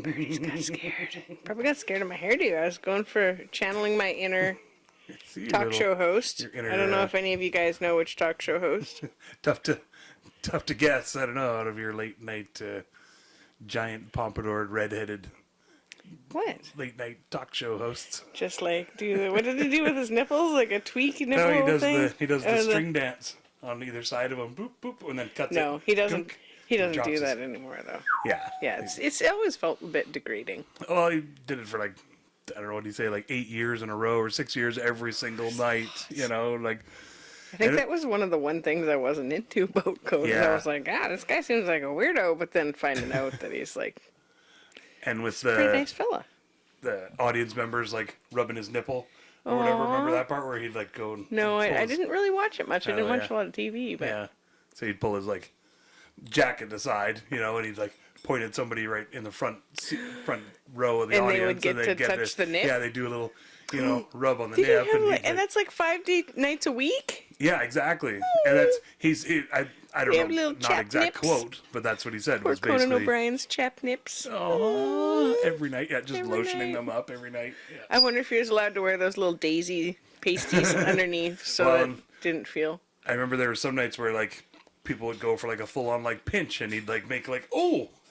Bernie's got scared. Probably got scared of my hairdo. I was going for channeling my inner talk show host. I don't know if any of you guys know which talk show host. Tough to guess. I don't know, out of your late night giant pompadoured redheaded What? late night talk show hosts. Just like what did he do with his nipples? Like a tweak nipple No, he does thing? he does the string dance on either side of him. Boop boop, and then cuts it. No, he doesn't. He doesn't do drops that anymore, though. Yeah. Yeah, it's always felt a bit degrading. Well, he did it for like, I don't know what do you say, like 8 years in a row or 6 years every single night. You know, like. I think that was one of the things I wasn't into about Conan. Yeah. I was like, this guy seems like a weirdo, but then finding out that he's like, And with pretty nice fella. the audience members like rubbing his nipple or whatever. Remember that part where he'd like go? And No, pull I his- didn't really watch it much. I didn't Oh, watch a yeah. lot of TV, but Yeah. So he'd pull his like jacket aside, you know, and he'd like point at somebody right in the front row of the And audience. they would get they'd to touch the nip? Yeah, they do a little, you know, rub on the Did he nip. have And, like, and that's like 5 nights a week? yeah, exactly. And that's I We have don't know, little not chap exact nips. quote, but that's what he said. Or Was Conan basically O'Brien's chap nips. oh, every night, yeah, just Every lotioning night. them up every night. Yeah. I wonder if he was allowed to wear those little daisy pasties underneath so Well, it didn't feel. I remember there were some nights where like people would go for like a full on like pinch, and he'd like make like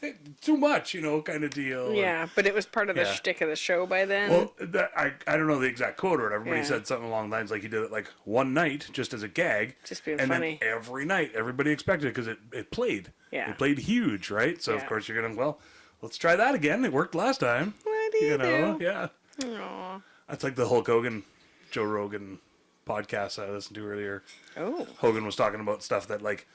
hey, too much, you know, kind of deal. Yeah, but it was part of the Yeah. shtick of the show by then. Well, I don't know the exact quote or whatever, but he Yeah. said something along the lines like he did it like one night just as a gag, Just being and funny. then every night everybody expected it because it played. Yeah. It played huge, right? So of Yeah. course you're gonna let's try that again. It worked last time. What do you know, do? yeah. Aw. That's like the Hulk Hogan, Joe Rogan podcast I listened to earlier. Oh. Hogan was talking about stuff that like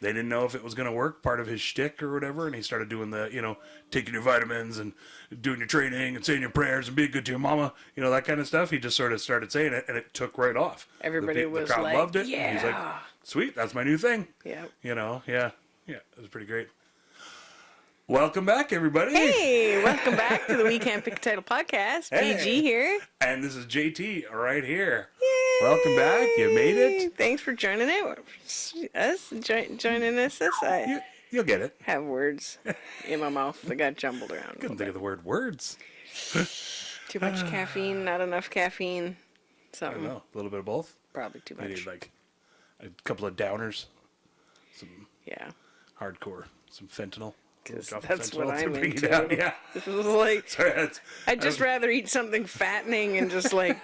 they didn't know if it was going to work, part of his shtick or whatever, and he started doing the, you know, taking your vitamins and doing your training and saying your prayers and being good to your mama, you know, that kind of stuff. He just sort of started saying it, and it took right off. Everybody the was crowd like, loved it. And he's like, yeah. sweet, that's my new thing. Yeah. You know, yeah, it was pretty great. Welcome back, everybody. Hey, welcome back to the We Can't Pick a Title podcast. Hey. PG here. And this is JT right here. Yay. Welcome back. You made it. Thanks for joining us. Joining us. You'll get it. Have words in my mouth that got jumbled around. Couldn't think of the word words. Too much caffeine, not enough caffeine. I don't Something. know. A little bit of both. Probably too I much. need like a couple of downers. Some Yeah. hardcore, some fentanyl. 'Cause Drop of that's fentanyl what to I'm bring you into. down, yeah. This is like, Sorry, I'd just rather eat something fattening and just like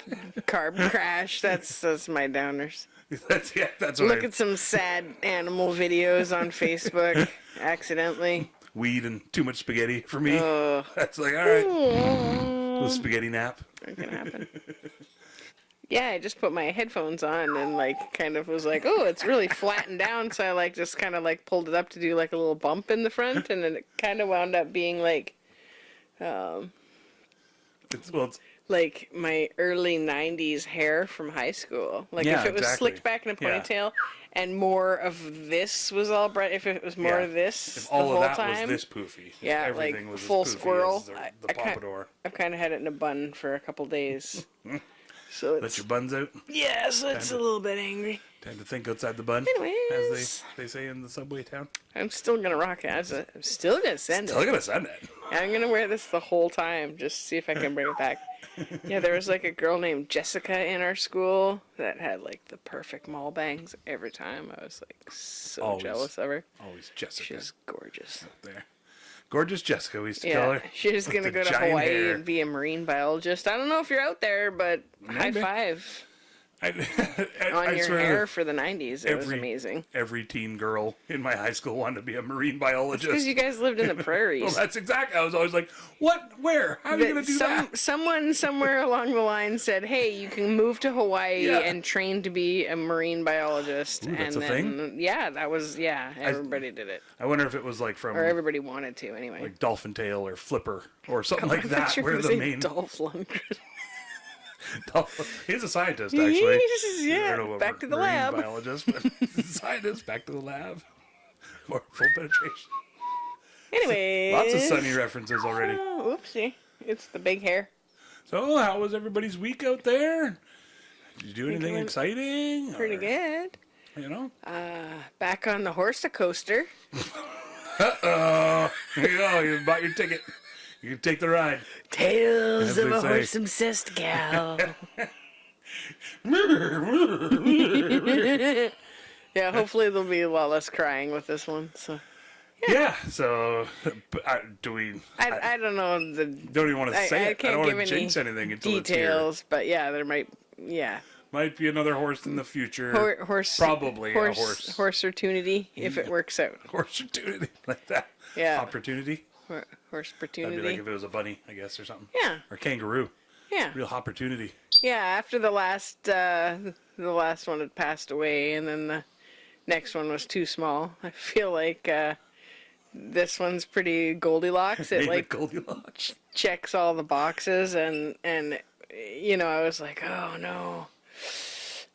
carb crash. That's my downers. that's what Look at some sad animal videos on Facebook accidentally. weed and too much spaghetti for me. Ugh. That's like, all right, little spaghetti nap. That can happen. Yeah, I just put my headphones on and like kind of was like, oh, it's really flattened down. So I like just kind of like pulled it up to do like a little bump in the front, and then it kind of wound up being like, It's like my early 90s hair from high school. Like Yeah, if it was exactly. slicked back in a Yeah. ponytail and more of this was all bright, if it was more yeah. of this If the all whole of that time. was this poofy. If Yeah, everything like was as full poofy squirrel. as the I pompadour. I've kind of had it in a bun for a couple days. So Let it's, your buns out. yeah, so it's a little bit angry. Time to think outside the bun, Anyways. as they say in the subway town. I'm still gonna rock it. I'm still gonna send Still it. gonna send it. I'm gonna wear this the whole time just to see if I can bring it back. Yeah, there was like a girl named Jessica in our school that had like the perfect mall bangs every time. I was like so Always. jealous of her. Always Jessica She's gorgeous. up there. Gorgeous Jessica, we used to call Yeah, her. she's With gonna the go to giant Hawaii hair. and be a marine biologist. I don't know if you're out there, but Maybe. high five I on your swear hair for the 90s. It was every- amazing. every teen girl in my high school wanted to be a marine biologist. Because you guys lived in the prairies. Well, that's exactly. I was always like, "What? Where? How are you going to do that?" Someone somewhere along the line said, "Hey, you can move to Hawaii Yeah. and train to be a marine biologist." Ooh, that's and a then, thing? yeah, that was everybody did it, I wonder if it was like from or everybody wanted to anyway. like Dolphin Tail or Flipper or something like I that, thought you were where gonna the say main Dolph Lundgren. he's a scientist actually. Yeah, I don't know what back to the marine lab. biologist, but he's a scientist. Back to the lab or full penetration. Anyways, Lots of Sunny references already. Oh, oopsie, it's the big hair. So, how was everybody's week out there? Did you do anything went exciting? Pretty or, good. You know. Back on the horse coaster. You go. You bought your ticket. You can take the ride. Tales As of they a say. horse-obsessed gal. Yeah, hopefully there'll be a lot less crying with this one. So Yeah. So, do we? I don't know the. Don't even want to say I it. I can't don't give want to any jinx anything until it's here. details, but yeah, there might. Yeah, Might be another horse in the future. horse. Probably a horse. horse. Horse-opportunity if it works out. Horse opportunity like that. Yeah. Opportunity. That'd Horse-opportunity. be like if it was a bunny, I guess, or something. Yeah. Or kangaroo. Yeah. Real opportunity. Yeah. After the last one had passed away, and then the next one was too small. I feel like this one's pretty Goldilocks. It Name like it Goldilocks. checks all the boxes, and you know, I was like, oh no,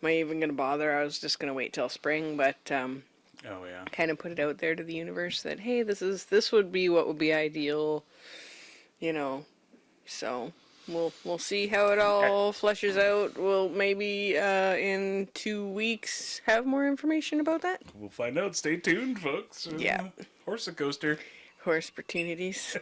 am I even gonna bother? I was just gonna wait till spring, but Oh yeah. kind of put it out there to the universe that hey, this would be what would be ideal, you know. So we'll see how it all fleshes out. We'll maybe in 2 weeks have more information about that. We'll find out. Stay tuned, folks. Yeah. Horse-a-coaster. Horse opportunities.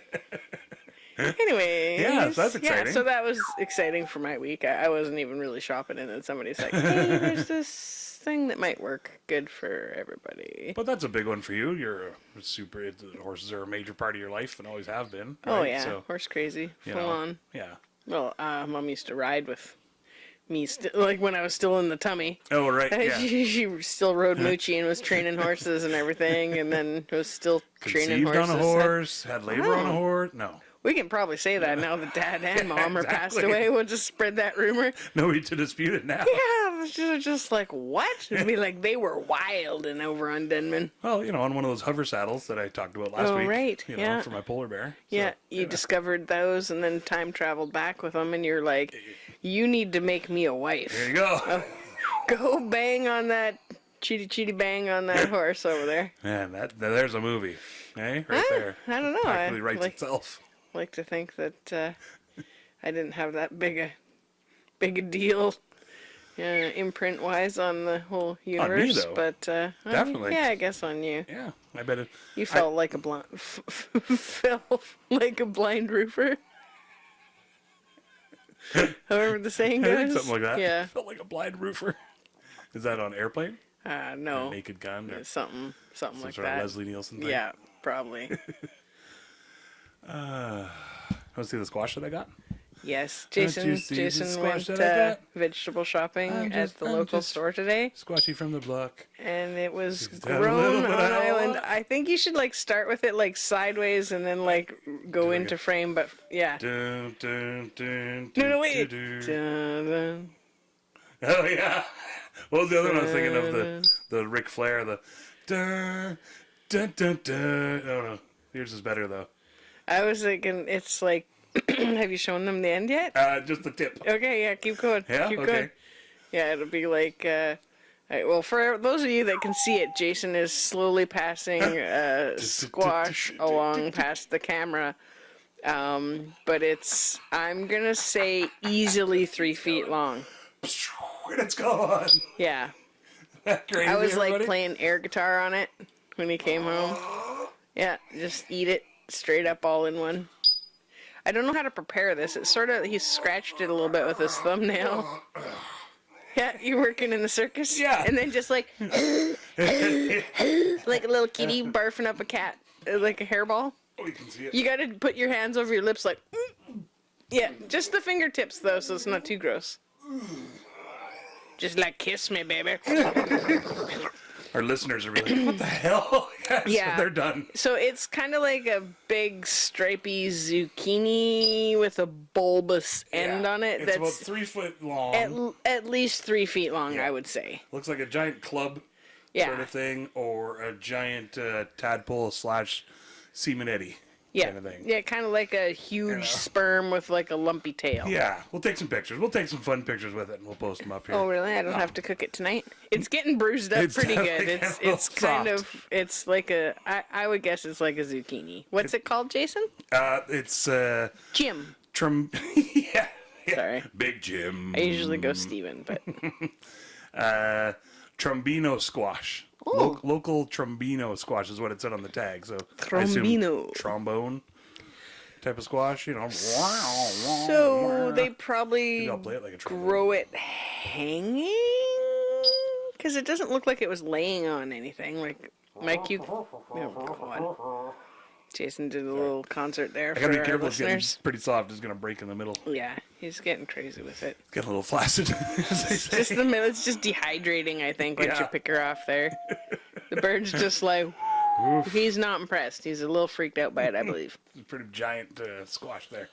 Anyway, Yeah, so that's exciting. Yeah, so that was exciting for my week. I wasn't even really shopping, and then somebody's like, "Hey, there's this thing that might work good for everybody." But that's a big one for you. You're a super. Horses are a major part of your life and always have been. Oh right? yeah, So, horse crazy, you full know, on. Yeah. Well, Mom used to ride with me, like when I was still in the tummy. Oh right. Yeah. She still rode Moochie and was training horses and everything, and then was still training Conceived horses. on a horse. Had labor on a horse. No. We can probably say that now that Dad and Mom are passed exactly. away. We'll just spread that rumor. Nobody to dispute it now. Yeah, they're just like, what? It'd be like they were wild and over on Denman. Well, you know, on one of those hover saddles that I talked about last Oh, week. right, You know, yeah. for my polar bear. Yeah, So, you discovered those and then time traveled back with them, and you're like, you need to make me a wife. there you go. Go bang on that, chitty bang on that horse over there. Man, there's a movie. Hey, right there. I don't know. Practically I writes itself. like to think that I didn't have that big a deal imprint wise on the whole universe, though. but Definitely. yeah, I guess on you. Yeah, I bet it. You felt like a blind felt like a blind roofer. However the saying I goes. think something like that. Yeah. Felt like a blind roofer. Is that on Airplane? No. Naked Gun? Or Something some like sort that. of Leslie Nielsen thing? Yeah, probably. Want to see the squash that I got? Yes, you Jason see the went squash that I got? vegetable shopping I'm at the I'm local just store today, Squashy from the block. and it was Just have a little grown bit on of island. help. I think you should like start with it like sideways and then like go into frame, but yeah. Dun, dun, dun, No, dun, wait. dun, dun. Dun, dun. Oh yeah. What was the other one? I was thinking of the Ric Flair, the dun dun dun dun. Oh no, yours is better though. I was thinking it's like, have you shown them the end yet? Just the tip. Okay, yeah, keep going. Yeah. Keep Okay. going. Yeah, it'll be like, well, for those of you that can see it, Jason is slowly passing squash along past the camera. But it's, I'm going to say easily 3 feet long. And it's gone. Yeah. Crazy, I was like everybody? playing air guitar on it when he came home. Yeah, just eat it straight up all in one. I don't know how to prepare this. It's sort of, he scratched it a little bit with his thumbnail. Yeah, you're working in the circus? Yeah. And then just like, like a little kitty barfing up a cat, like a hairball. Oh, you can see it. You gotta put your hands over your lips like, yeah, just the fingertips though, so it's not too gross. Just like kiss me, baby. Our listeners are really like, what the hell? Yes, Yeah. they're done. So it's kind of like a big stripy zucchini with a bulbous end Yeah. on it. It's about That's 3 foot long. at least 3 feet long, Yeah. I would say. Looks like a giant club Yeah. sort of thing, or a giant tadpole / semen Yeah. kind of thing. Yeah, kind of like a huge sperm with like a lumpy tail. Yeah, we'll take some pictures. We'll take some fun pictures with it, and we'll post them up here. Oh, really? I don't have to cook it tonight. It's getting bruised up It's pretty good. definitely It's getting a it's little kind soft. of it's like a I would guess it's like a zucchini. What's it called, Jason? It's Jim. yeah, Sorry. Big Jim. I usually go Steven, but Trombino squash. Oh. Local trombino squash is what it said on the tag. So I assume Trombino. trombone. type of squash, you know. So they probably Maybe I'll play it like a grow it hanging? Because it doesn't look like it was laying on anything. Like, Mike, you... Oh, God. Jason did a little concert there for I gotta be our careful, it's getting listeners. pretty soft. It's gonna break in the middle. Yeah, he's getting crazy with it. Get a little flaccid, as they say. Just the middle, it's just dehydrating, I think, once you pick her off there. The bird's just like, he's not impressed. He's a little freaked out by it, I believe. It's a pretty giant squash there.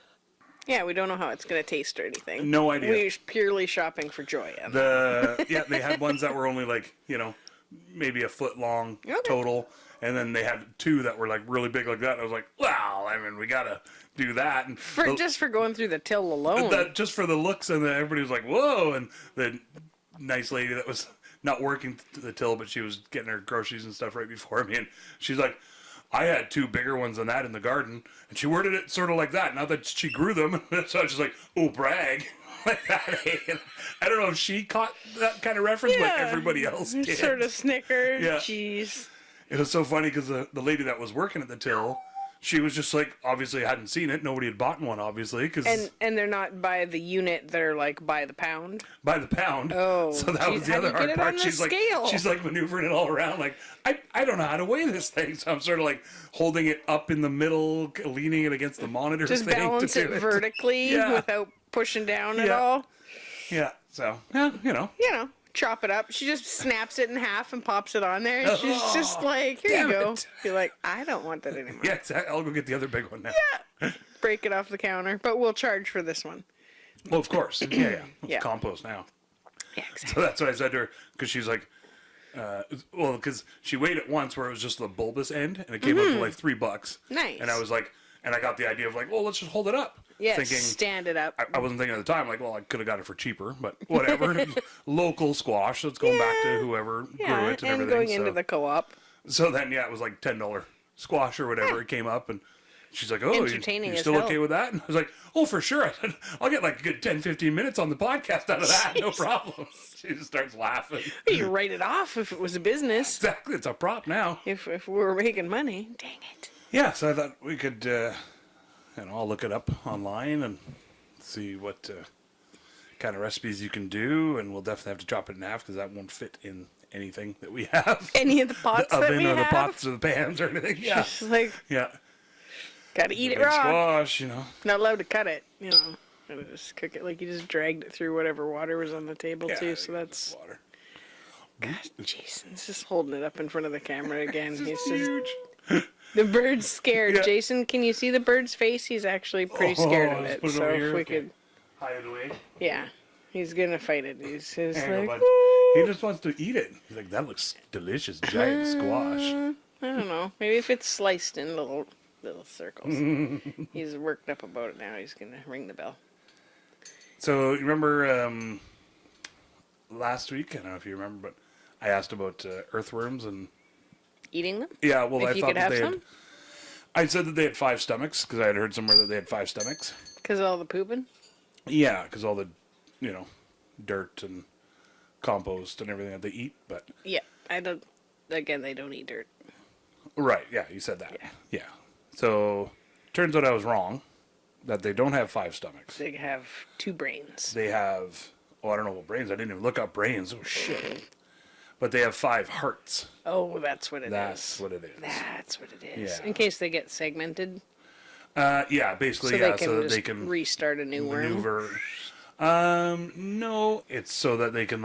Yeah, we don't know how it's going to taste or anything. No idea. We're purely shopping for joy. They had ones that were only like, you know, maybe a foot long total. And then they had two that were like really big like that. And I was like, wow, I mean, we gotta do that. And just for going through the till alone. Just for the looks, and everybody was like, whoa. And the nice lady that was not working the till, but she was getting her groceries and stuff right before me. And she's like, I had two bigger ones than that in the garden. And she worded it sort of like that. Not that she grew them. So I was just like, oh, brag. Like that. I don't know if she caught that kind of reference, but everybody else did. Sort of snickered. Yeah. Jeez. It was so funny because the lady that was working at the till, she was just like, obviously hadn't seen it. Nobody had bought one, obviously. And they're not by the unit. They're like by the pound. By the pound. Oh. So that was the other hard part. She's like maneuvering it all around. Like, I don't know how to weigh this thing. So I'm sort of like holding it up in the middle, leaning it against the monitor. Just balance it vertically without pushing down at all. Yeah. So, yeah, you know. Chop it up. She just snaps it in half and pops it on there. And she's just like, here you go. You're like, I don't want that anymore. Yeah, exactly. I'll go get the other big one now. Yeah. Break it off the counter. But we'll charge for this one. Well, of course. Yeah. It's compost now. Yeah, exactly. So that's what I said to her, because she's like, because she weighed it once where it was just the bulbous end, and it came up to like $3. Nice. And I was like, and I got the idea of like, well, let's just hold it up. Yes, thinking, stand it up. I wasn't thinking at the time, like, well, I could have got it for cheaper, but whatever. Local squash, so it's going back to whoever grew it and everything. And going into the co-op. So then, it was like $10 squash or whatever. It came up, and she's like, oh, you're still okay with that? And I was like, oh, for sure. I said, I'll get like a good 10, 15 minutes on the podcast out of that. No problem. She just starts laughing. You write it off if it was a business. Exactly. It's a prop now. If we were making money. Dang it. Yeah, so I thought we could, I'll look it up online and see what kind of recipes you can do, and we'll definitely have to chop it in half because that won't fit in anything that we have. Any of the pots the that oven we or have? the pots or the pans or anything. Yeah. Just like, gotta eat it raw. Squash, Not allowed to cut it, Gotta just cook it like you just dragged it through whatever water was on the table too. So that's water. God, Jason's just holding it up in front of the camera again. He's huge. The bird's scared. Yeah. Jason, can you see the bird's face? He's actually pretty scared of it. So if we could hide it away. Yeah. He's gonna fight it. He's just like, he just wants to eat it. He's like, that looks delicious, giant squash. I don't know. Maybe if it's sliced in little circles. He's worked up about it now. He's gonna ring the bell. So you remember last week? I don't know if you remember, but I asked about earthworms and eating them. Yeah, well, if I you thought could have that they some? had. I said that they had 5 stomachs because I had heard somewhere that they had 5 stomachs. Because of all the pooping. Yeah, because all the, dirt and compost and everything that they eat. But yeah, I don't. Again, they don't eat dirt. Right. Yeah, you said that. Yeah. So turns out I was wrong. That they don't have 5 stomachs. They have 2 brains. They have. Oh, I don't know what brains. I didn't even look up brains. Oh shit. But they have 5 hearts. Oh, that's what it is. That's what it is. That's what it is. Yeah. In case they get segmented. Yeah, basically, so they can restart a new maneuver. No, it's so that they can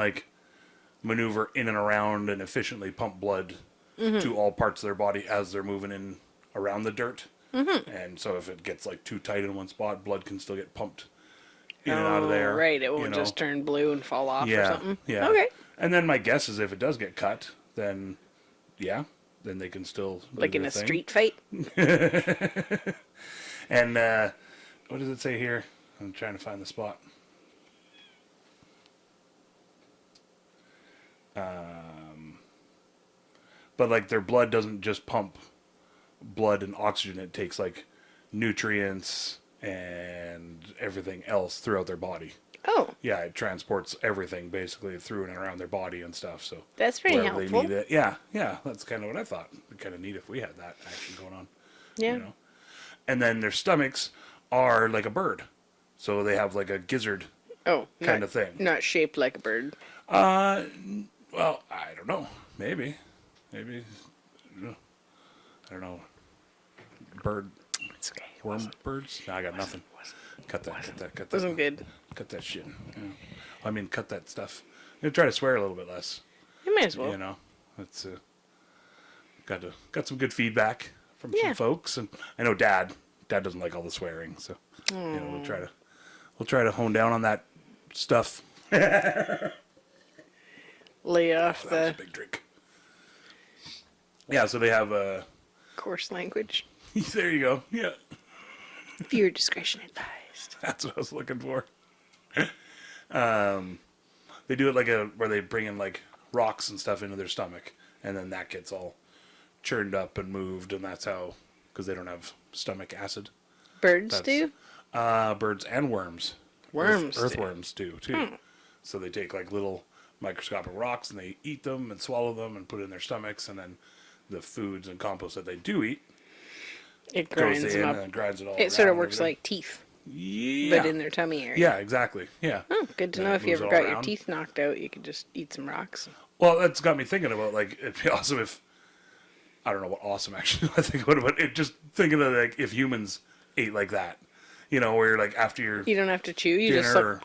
maneuver in and around and efficiently pump blood to all parts of their body as they're moving in around the dirt. And so if it gets too tight in one spot, blood can still get pumped in and out of there. Right, it won't just turn blue and fall off or something. Yeah. Okay. And then my guess is if it does get cut, then then they can still do in their a thing. street fight. And what does it say here? I'm trying to find the spot. But their blood doesn't just pump blood and oxygen. It takes nutrients and everything else throughout their body. Oh. Yeah, it transports everything basically through and around their body and stuff. So that's pretty helpful. They need it. Yeah, that's kind of what I thought. It'd be kind of neat if we had that action going on. Yeah. and then their stomachs are like a bird, so they have like a gizzard kind of thing. Not shaped like a bird. Well, I don't know. Maybe. I don't know. Bird. It's okay. Worm birds? No, I got nothing. Cut that. Wasn't good. Cut that shit. Yeah. I mean, cut that stuff. I'm gonna try to swear a little bit less. You may as well. You know, it's got some good feedback from some folks, and I know Dad doesn't like all the swearing, so you know, we'll try to hone down on that stuff. Lay off That was a big drink. Yeah, so they have a coarse language. there you go. Yeah, Viewer discretion advised. that's what I was looking for. They do it like where they bring in like rocks and stuff into their stomach, and then that gets all churned up and moved, and that's how, because they don't have stomach acid. Birds do? Birds and worms. Worms do. Earthworms do too. So they take like little microscopic rocks and they eat them and swallow them and put it in their stomachs, and then the foods and compost that they do eat, It goes grinds in them up. and grinds it all. It sort of around works and like teeth, everything. but in their tummy area. Yeah, exactly. Yeah. Oh, good to And know. it If you moves ever all got your around. teeth knocked out, you could just eat some rocks. Well, that's got me thinking about, like, it'd be awesome if, I don't know what awesome actually I think about it, but it just thinking of like if humans ate like that, you know, where like after your You don't have to chew. You just dinner,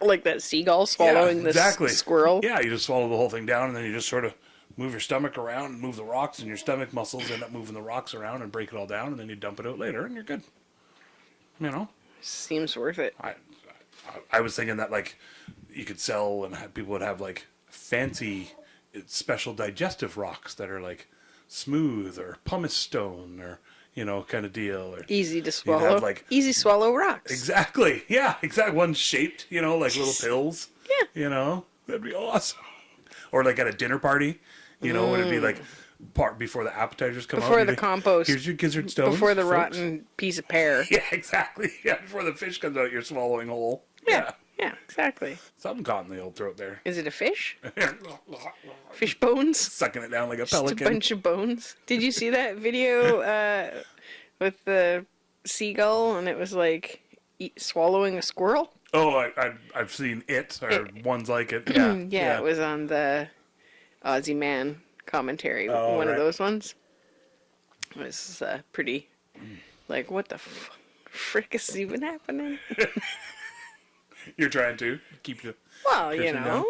like that seagull swallowing this squirrel. Yeah, you just swallow the whole thing down, and then you just sort of move your stomach around and move the rocks, and your stomach muscles end up moving the rocks around and break it all down, and then you dump it out later, and you're good. You know? Seems worth it. I was thinking that like you could sell and people would have like fancy special digestive rocks that are like smooth or pumice stone or, you know, kind of deal. Or Easy to have, swallow. like, Easy swallow rocks. exactly. Yeah, exactly. One shaped, you know, like little pills. Yeah. You know, that'd be awesome. Or like at a dinner party, you know, it'd be like part before the appetizers come out. Before the compost. Here's your gizzard stones. Before the folks. rotten piece of pear. Yeah, exactly. Yeah, before the fish comes out, you're swallowing whole. Yeah. Yeah, exactly. Something caught in the old throat there. Is it a fish? Fish bones? Sucking it down like a Just a pelican. bunch of bones. Did you see that video with the seagull and it was like swallowing a squirrel? Oh, I've seen it, or ones like it. Yeah. Yeah, it was on the Aussie Man commentary. Oh, one right. of those ones. It was pretty, like, what the frick is even happening? You're trying to keep you. Well, you Cursing know, down.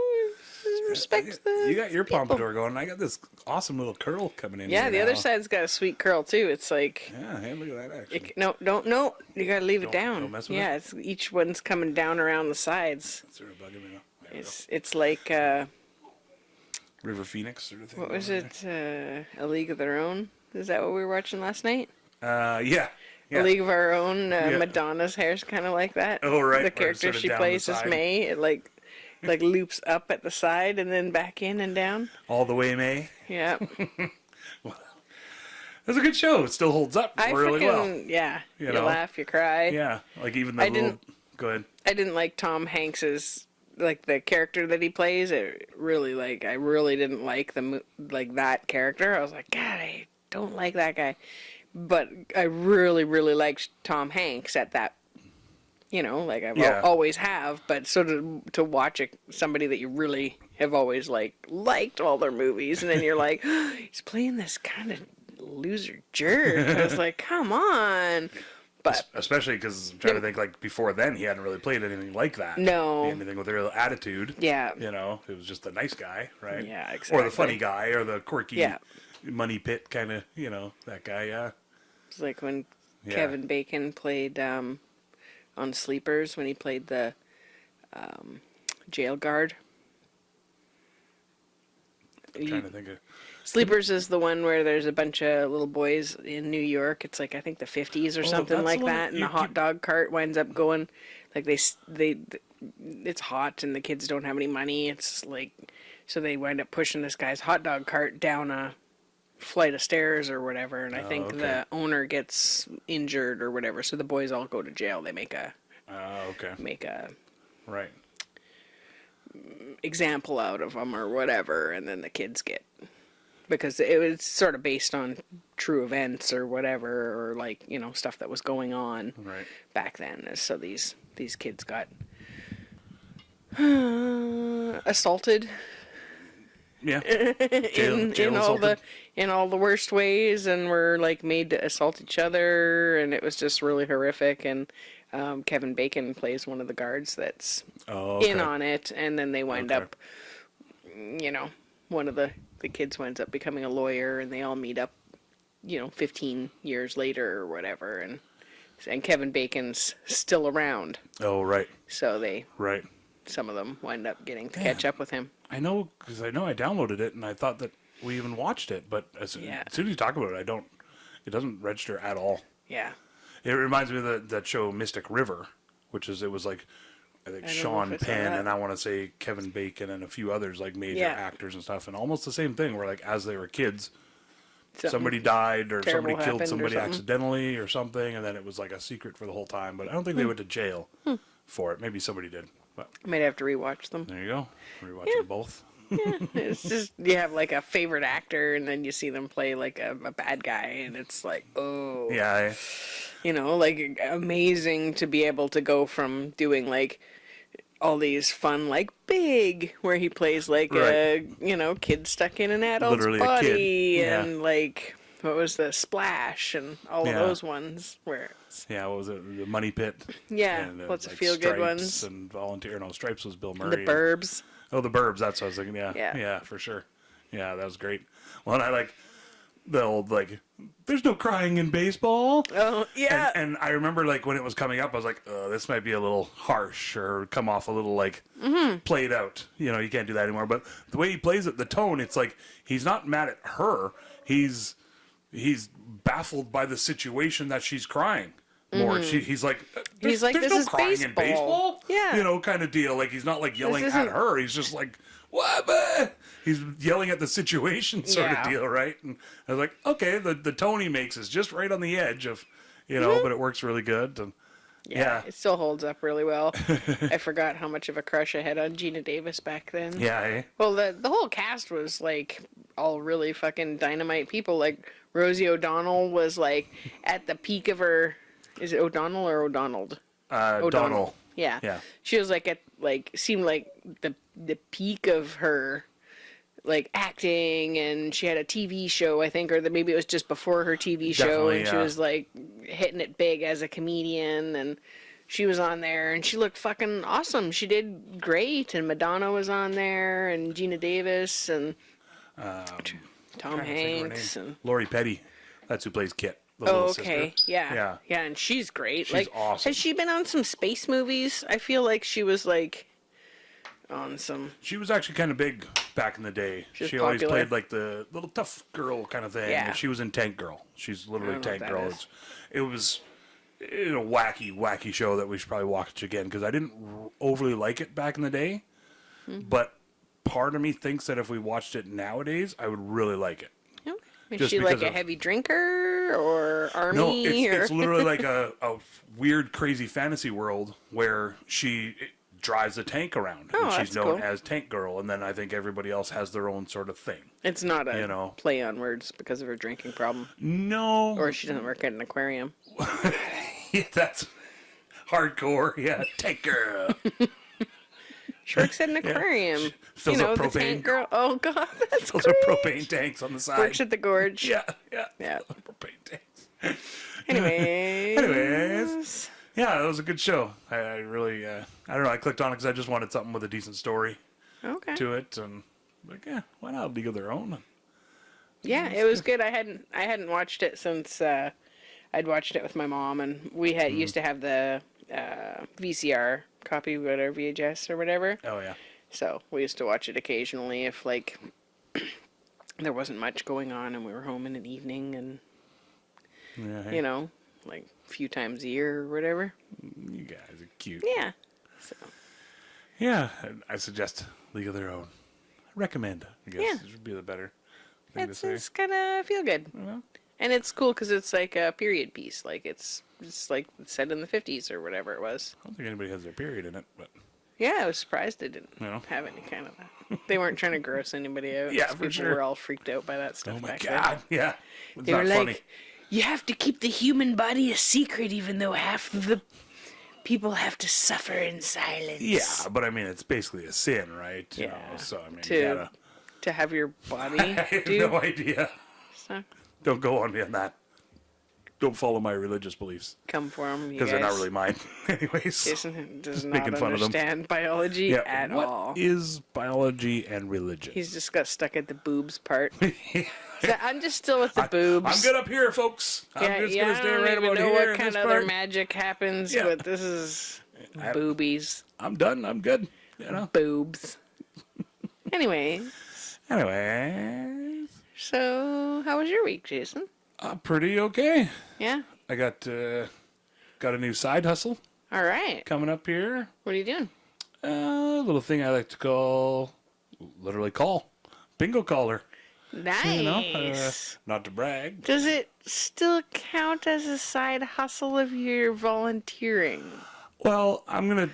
respect the You got your people. pompadour going, and I got this awesome little curl coming in. Yeah, here the now. other side's got a sweet curl too. It's like Yeah, hey, look at that action. no, you gotta leave it down. don't mess with yeah, it's each one's coming down around the sides. It's sort of bugging me now. There we It's like go. River Phoenix sort of thing. what was going it? A League of Their Own. Is that what we were watching last night? there. Yeah. A League of Our Own. Yeah. Madonna's hair's kind of like that. Oh, right, The where character it's sort of she down plays the is side. May. It like loops up at the side and then back in and down. All the way, May. Yeah. It's a good show. It still holds up really well. Yeah. You know? laugh, you cry. Yeah, like even the I little. didn't- Go ahead. I didn't like Tom Hanks's like the character that he plays. It really I really didn't like that character. I was like, God, I don't like that guy. But I really, really liked Tom Hanks at that. You know, like always have. But sort of to watch somebody that you really have always liked all their movies, and then you're like, oh, he's playing this kind of loser jerk. I was like, come on. But Especially because I'm trying to think, like, before then, he hadn't really played anything like that. No. Anything with a real attitude. yeah, You know, it was just the nice guy, right? Yeah, Or exactly. the funny guy, or the quirky Yeah. money pit kind of, you know, that guy, yeah. it's like when Yeah. Kevin Bacon played on Sleepers when he played the jail guard. I'm trying to think of. Sleepers is the one where there's a bunch of little boys in New York. It's like I think the 50s or something that's like the one that, and you the hot keep- dog cart winds up going like it's hot and the kids don't have any money. It's like so they wind up pushing this guy's hot dog cart down a flight of stairs or whatever, and I think okay. the owner gets injured or whatever. So the boys all go to jail. They make a Okay. Right. example out of them or whatever, and then the kids get because it was sort of based on true events or whatever, or like, you know, stuff that was going on Right. back then. So these kids got assaulted Yeah. Jail assaulted. in all the worst ways, and were like made to assault each other, and it was just really horrific. And Kevin Bacon plays one of the guards that's in on it, and then they wind up, you know, one of the kids winds up becoming a lawyer, and they all meet up, you know, 15 years later or whatever, and Kevin Bacon's still around. Oh, right. So Right. some of them wind up getting to catch up with him. I know, because I downloaded it, and I thought that we even watched it, but as soon as you talk about it, it doesn't register at all. Yeah. It reminds me of that show Mystic River, it was like, I think Sean Penn, and I want to say Kevin Bacon and a few others, like major actors and stuff, and almost the same thing, where like as they were kids, somebody died or somebody killed somebody accidentally or something, and then it was like a secret for the whole time, but I don't think they went to jail for it. Maybe somebody did. But I might have to rewatch them. there you go. Rewatch them both. Yeah, it's just, you have like a favorite actor, and then you see them play like a bad guy, and it's like, oh. Yeah. You know, like amazing to be able to go from doing like all these fun, like Big, where he plays like a, you know, kid stuck in an adult's body, and like, what was the Splash, and all of those ones where it's... Yeah, what was it? The Money Pit. Yeah, and, lots of like feel-good ones. And Volunteer. No, Stripes was Bill Murray. The Burbs. Oh, The Burbs. That's what I was thinking. Yeah, for sure. Yeah, that was great. Well, and I like the old, like, there's no crying in baseball. Oh, yeah. And I remember, like, when it was coming up, I was like, this might be a little harsh or come off a little, like, played out. You know, you can't do that anymore. But the way he plays it, the tone, it's like he's not mad at her. He's baffled by the situation that she's crying more. He's like, there's this no is crying in baseball. Yeah. You know, kind of deal. Like, he's not like yelling at her. He's just like, what? He's yelling at the situation sort of deal, right? And I was like, okay, the tone he makes is just right on the edge of, you know, but it works really good. And yeah, it still holds up really well. I forgot how much of a crush I had on Gina Davis back then. Yeah. Eh? Well, the whole cast was like all really fucking dynamite people. Like Rosie O'Donnell was like at the peak of her. Is it O'Donnell or O'Donnell? O'Donnell. Yeah. Yeah. She was like seemed like the peak of her like acting, and she had a TV show, I think, or maybe it was just before her TV show, and she was like hitting it big as a comedian, and she was on there, and she looked fucking awesome. She did great, and Madonna was on there, and Gina Davis, and Tom Hanks, and Lori Petty. That's who plays Kit. Oh, okay. Sister. Yeah, and she's great. She's like, awesome. Has she been on some space movies? I feel like she was like on some. She was actually kind of big back in the day. She always played like the little tough girl kind of thing. Yeah. She was in Tank Girl. She's literally Tank Girl. It was a wacky show that we should probably watch again, because I didn't overly like it back in the day. But part of me thinks that if we watched it nowadays, I would really like it. Is she like a heavy drinker or army? No, it's literally like a weird, crazy fantasy world where she drives a tank around. Oh, and she's known as Tank Girl, and then I think everybody else has their own sort of thing. It's not a play on words because of her drinking problem. No. Or she doesn't work at an aquarium. Yeah, that's hardcore. Yeah, Tank Girl. She works at an aquarium. Fills up propane. The tank girl. Oh, God, that's Fills great. up propane tanks on the side. Works at the gorge. Yeah. Propane tanks. Anyways. Yeah, it was a good show. I really, I don't know, I clicked on it because I just wanted something with a decent story to it. And like, yeah, why not League of Their Own? Yeah, it was good. I hadn't watched it since I'd watched it with my mom, and we used to have the VCR copy, whatever, VHS or whatever. Oh, yeah. So we used to watch it occasionally if, like, there wasn't much going on and we were home in an evening, and, you know, like a few times a year or whatever. You guys are cute. Yeah. So. Yeah, I suggest League of Their Own. Recommend, I guess. It would be the better thing to say. It's kind of feel good. And it's cool because it's like a period piece. Like, it's like set in the 50s or whatever it was. I don't think anybody has their period in it, but... Yeah, I was surprised they didn't You know? have any kind of that. They weren't trying to gross anybody out. Yeah, 'cause for people sure. were all freaked out by that stuff Oh my back God, then. yeah. It's They not were funny. like, you have to keep the human body a secret even though half of the people have to suffer in silence. Yeah, but I mean, it's basically a sin, right? You Yeah. know, so, I mean, you To, gotta... to have your body I have do no idea. stuff. Don't go on me on that. Don't follow my religious beliefs. Come for them, you Because they're not guys. really mine. Anyways. Jason does making not fun of them. understand biology at what all. is biology and religion? He's just got stuck at the boobs part. So I'm just still with the boobs. I'm good up here, folks. I'm just going to stay I don't right even about know here what in kind this of other part. magic happens, Yeah. but this is boobies. I'm done. I'm good. You know? Boobs. Anyway, Anyways. so how was your week, Jason? Pretty okay. Yeah? I got a new side hustle All right. coming up here. What are you doing? A little thing I like to call bingo caller. Nice. You know, not to brag. Does it still count as a side hustle if you're volunteering? Well, I'm gonna,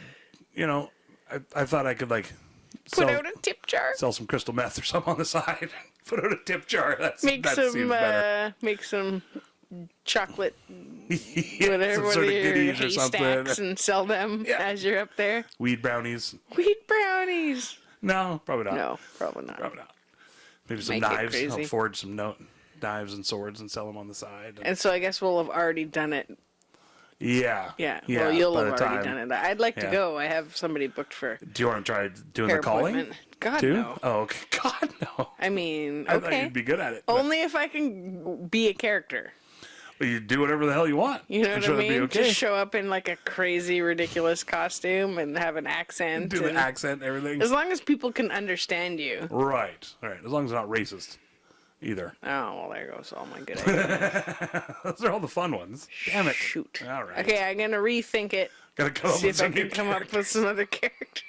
I thought I could Put out a tip jar? sell some crystal meth or something on the side. Put out a tip jar. That seems better. Make some chocolate, Yeah, whatever, some sort of your goodies or haystacks, something. and sell them Yeah. as you're up there. Weed brownies. Wheat brownies. No, probably not. No, probably not. Probably not. Maybe some Might get knives. I'll crazy. forge some knives and swords and sell them on the side. And so I guess we'll have already done it. Yeah. Yeah. Well, you'll by have the already time. done it. I'd like to Yeah. go. I have somebody booked for Do you want to try doing hair the calling appointment. God too? no. Oh, okay. God no. I mean, I thought okay. you'd be good at it. but- Only if I can be a character. Well, you do whatever the hell you want. You know I'm what sure I that'd mean? be okay. Just show up in like a crazy, ridiculous costume and have an accent. Do the and- accent and everything. As long as people can understand you. Right. As long as it's not racist either. Oh, well, there goes all my good ideas. Those are all the fun ones. Damn it. Shoot. All right. Okay, I'm going to rethink it. Gotta come up See with if I some can new come up character. with some other characters.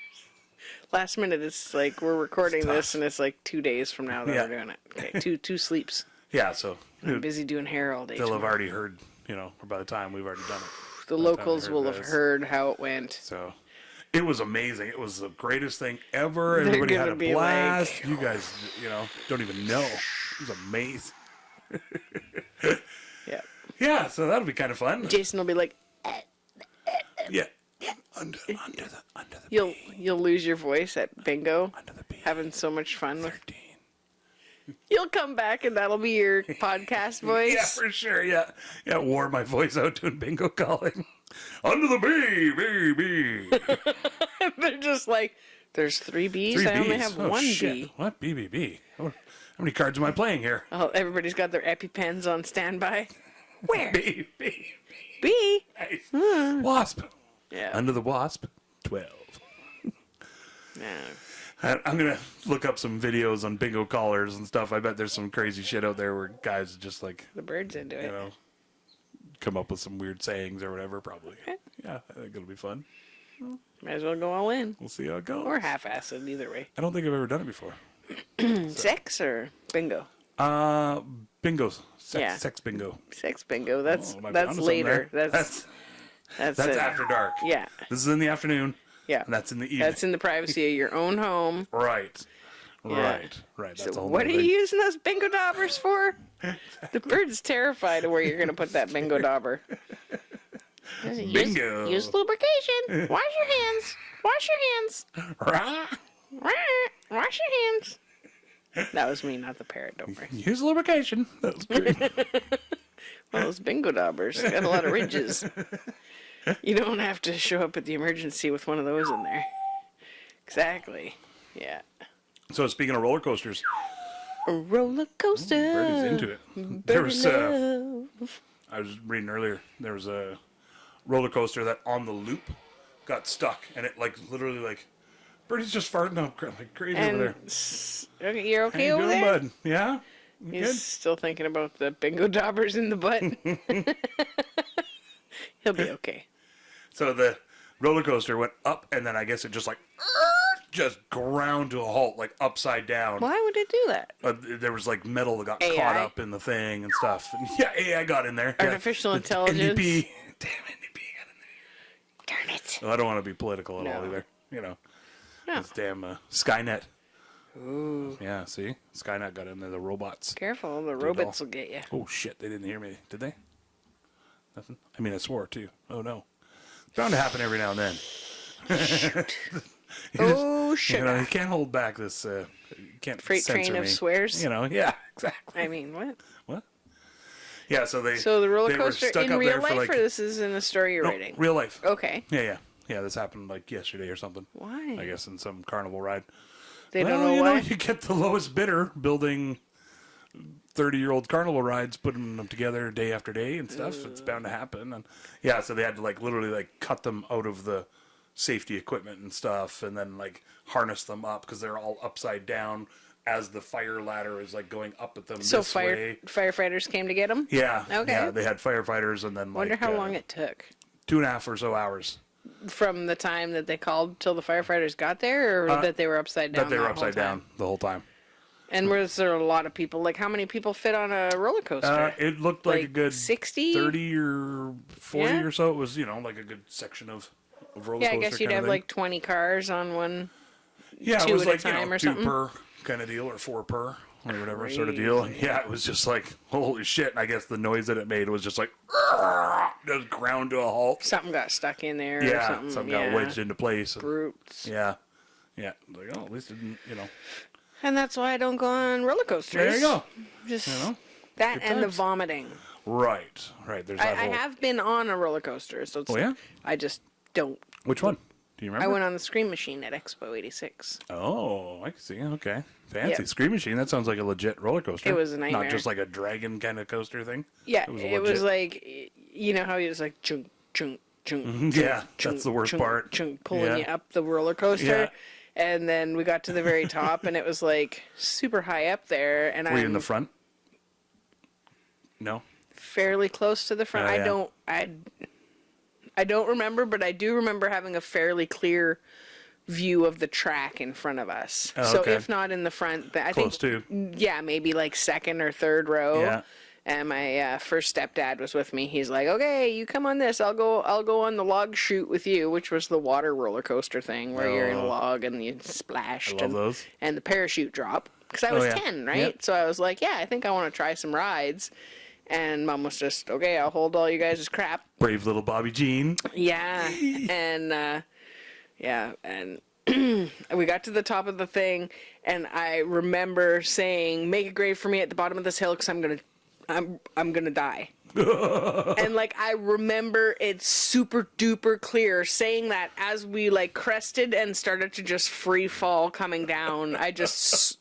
Last minute, it's like we're recording It's this tough. and it's like 2 days from now that Yeah. we're doing it. Okay, two sleeps. Yeah, so I'm busy doing hair all day. they'll have tomorrow. already heard, by the time we've already done it. The by the time they locals heard will have this. heard how it went. So it was amazing. It was the greatest thing ever. They're Everybody had gonna a be blast. like- You guys, don't even know. It was amazing. Yeah. Yeah, so that'll be kind of fun. Jason will be like, Yeah. Under the you'll lose your voice at bingo, under the B. having so much fun with. 13. You'll come back and that'll be your podcast voice. Yeah, for sure. Yeah. Yeah, wore my voice out doing bingo calling. Under the B, B, B. They're just like, there's 3 B's. 3 I only Bs. have Oh, 1 shit. B. What? B, B, B. How many cards am I playing here? Oh, everybody's got their EpiPens on standby. Where? B, B, B. nice. Wasp. Yeah. Under the wasp, 12. Yeah. I'm going to look up some videos on bingo callers and stuff. I bet there's some crazy shit out there where guys just The bird's into it. come up with some weird sayings or whatever, probably. Okay. Yeah, I think it'll be fun. Might as well go all in. We'll see how it goes. Or half-assed, either way. I don't think I've ever done it before. Sex or bingo? Bingo. Yeah. Sex bingo. Sex bingo. That's Oh, I might be that's onto something later. there. That's That's it. after dark. Yeah. This is in the afternoon. Yeah. And that's in the evening. That's in the privacy of your own home. Right. Yeah. Right. That's So a whole what are nother you thing. using those bingo daubers for? The bird's terrified of where you're going to put that bingo dauber. Bingo. Use lubrication. Wash your hands. Wash your hands. Rah. Wash your hands. That was me, not the parrot. Don't worry. Use lubrication. That was great. Well, those bingo daubers got a lot of ridges. You don't have to show up at the emergency with one of those in there. Exactly. Yeah. So speaking of roller coasters, A roller coaster. Bird is into it. There Birdie was love. I was reading earlier. There was a roller coaster that on the loop got stuck, and it literally Birdie's just farting out like crazy over there. Okay, you're How okay you over doing, there? bud? Yeah. You He's good? still thinking about the bingo daubers in the butt. He'll be okay. So the roller coaster went up, and then I guess it just just ground to a halt, upside down. Why would it do that? There was metal that got AI? caught up in the thing and stuff. And, yeah, AI got in there. Artificial Yeah, the intelligence. NDP. Damn, NDP got in there. Darn it. Well, I don't want to be political at all No. either. You know, Yeah. this damn Skynet. Ooh. Yeah, see? Skynet got in there, the robots. Careful, the robots will get you. Oh, shit, they didn't hear me. Did they? Nothing? I mean, I swore, too. Oh, no. It's bound to happen every now and then. Shoot. You know, you can't hold back this, you can't Freight censor train of me. swears. You know, yeah, exactly. I mean, what? What? Yeah, so the roller they were coaster stuck in up real there for, life, like, or this is in a story you're no, writing? real life. Okay. Yeah. Yeah, this happened, like, yesterday or something. Why? I guess in some carnival ride. They well, don't know you why. know, you get the lowest bidder building 30-year-old carnival rides, putting them together day after day and stuff. It's bound to happen. And yeah, so they had to like literally like cut them out of the safety equipment and stuff, and then like harness them up because they're all upside down as the fire ladder is like going up at them. So this way. firefighters came to get them? Yeah. Okay. Yeah, they had firefighters, and then Wonder like how long it took 2.5 or so hours. from the time that they called till the firefighters got there, or that they were upside down. That they were the upside whole down time? the whole time. And was there a lot of people? Like, how many people fit on a roller coaster? It looked like a good 60? 30 or 40 Yeah. or so. It was, you know, like a good section of roller Yeah, coaster. I guess you'd kind of have thing. like 20 cars on one. Yeah, it two was at a like, you time know, or 2 something? per kind of deal, or 4 per, or whatever sort of deal. And yeah, it was just like, holy shit. And I guess the noise that it made was just like, just ground to a halt. Something got stuck in there. Or Yeah, something. something got wedged into place. And, Brutes. yeah. Yeah. Like, oh, at least it didn't, you know. And that's why I don't go on roller coasters. There you go. Just You know, that good and the times. vomiting. Right. There's I that whole... have been on a roller coaster, so it's, Oh, yeah? I just don't. Which one? Do you remember? I went on the Scream Machine at Expo 86. Oh, I can see. Okay. Fancy. Yep. Scream Machine. That sounds like a legit roller coaster. It was a nightmare. Not just like a dragon kind of coaster thing. Yeah, It was it was like, you know how you just like chunk, chunk, chunk. Yeah, that's the worst part. Chunk, pulling Yeah. you up the roller coaster. Yeah. And then we got to the very top, and it was like super high up there. And Were you in I'm the front? No? fairly close to the front. Oh, yeah. I don't remember, but I do remember having a fairly clear view of the track in front of us. Oh, So okay. if not in the front, I Close think to. yeah, maybe like second or third row. Yeah. And my first stepdad was with me. He's like, "Okay, you come on this. I'll go on the log chute with you," which was the water roller coaster thing where you're in a Oh. log and you splashed. I love those. And the parachute drop. Because I was yeah. 10, right? Yep. So I was like, "Yeah, I think I want to try some rides." And Mom was just, "Okay, I'll hold all you guys' crap." Brave little Bobby Jean. Yeah, and and we got to the top of the thing, and I remember saying, "Make a grave for me at the bottom of this hill, because I'm gonna die." And like I remember it super duper clear saying that as we like crested and started to just free fall coming down. I just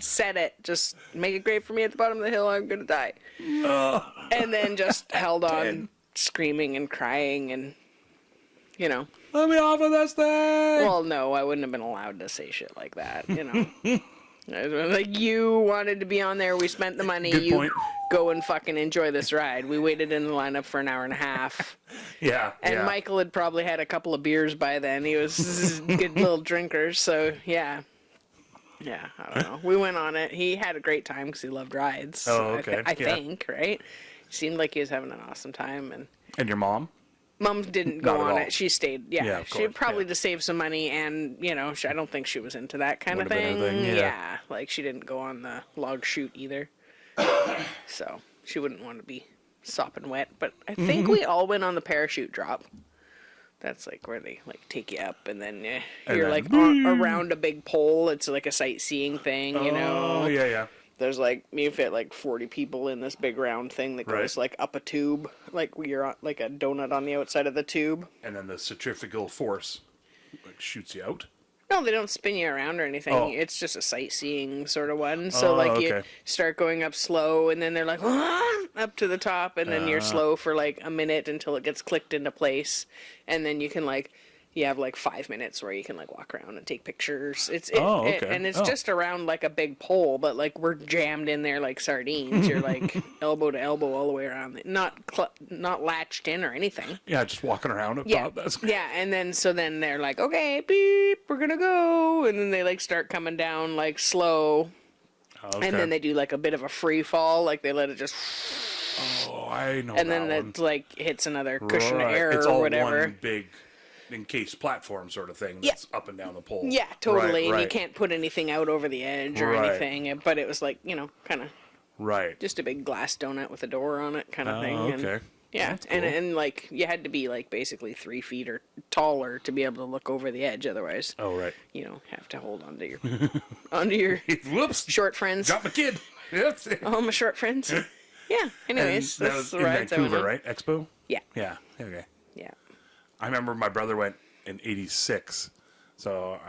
said it, just make a grave for me at the bottom of the hill, I'm gonna die. And then just held on, screaming and crying, and you know. Let me off of this thing! Well, no, I wouldn't have been allowed to say shit like that, you know. Like, you wanted to be on there, we spent the money, Good you point. go and fucking enjoy this ride. We waited in the lineup for an hour and a half. Yeah. And yeah. Michael had probably had a couple of beers by then. He was a good little drinker, so yeah. Yeah, I don't know. We went on it. He had a great time because he loved rides. Oh, okay. I Yeah. think, right? Seemed like he was having an awesome time. And your mom? Mom didn't go Not at on all. it. She stayed. Yeah, Yeah, of she course, probably yeah. to save some money, and you know, I don't think she was into that kind of Would've been thing. her thing, yeah. Like she didn't go on the log chute either, so she wouldn't want to be sopping wet. But I think we all went on the parachute drop. That's like where they like take you up, and then you're then like around a big pole. It's like a sightseeing thing, you know. Oh, yeah. There's like, you fit like 40 people in this big round thing that goes Right. like up a tube, like you're on, like a donut on the outside of the tube. And then the centrifugal force like shoots you out. No, they don't spin you around or anything. Oh. It's just a sightseeing sort of one. So Oh, like you okay. start going up slow, and then they're like up to the top, and then you're slow for like a minute until it gets clicked into place, and then you can like. You have like 5 minutes where you can like walk around and take pictures. Okay. And it's Oh. just around like a big pole, but like we're jammed in there like sardines. You're like elbow to elbow all the way around. Not latched in or anything. Yeah, just walking around up Yeah, top. That's yeah, and then they're like, okay, beep, we're gonna go, and then they like start coming down like slow, okay. and then they do like a bit of a free fall, like they let it just, Oh, I know and that then one. it like hits another cushion of Right. air It's or all whatever. one big. encased platform sort of thing that's up and down the pole. Yeah, totally. Right, And you can't put anything out over the edge or Right. anything. But it was like, kind of Right. just a big glass donut with a door on it kind of thing. Oh, And, okay. yeah, That's cool. and like you had to be like basically 3 feet or taller to be able to look over the edge. Otherwise, Oh, right. have to hold onto your onto your Whoops. short friends. Got my kid. Yes. Oh, my short friends. Yeah. Anyways, And that this was is the in rides I went Vancouver, on. right? Expo? Yeah. Yeah. Okay. Yeah. I remember my brother went in '86. So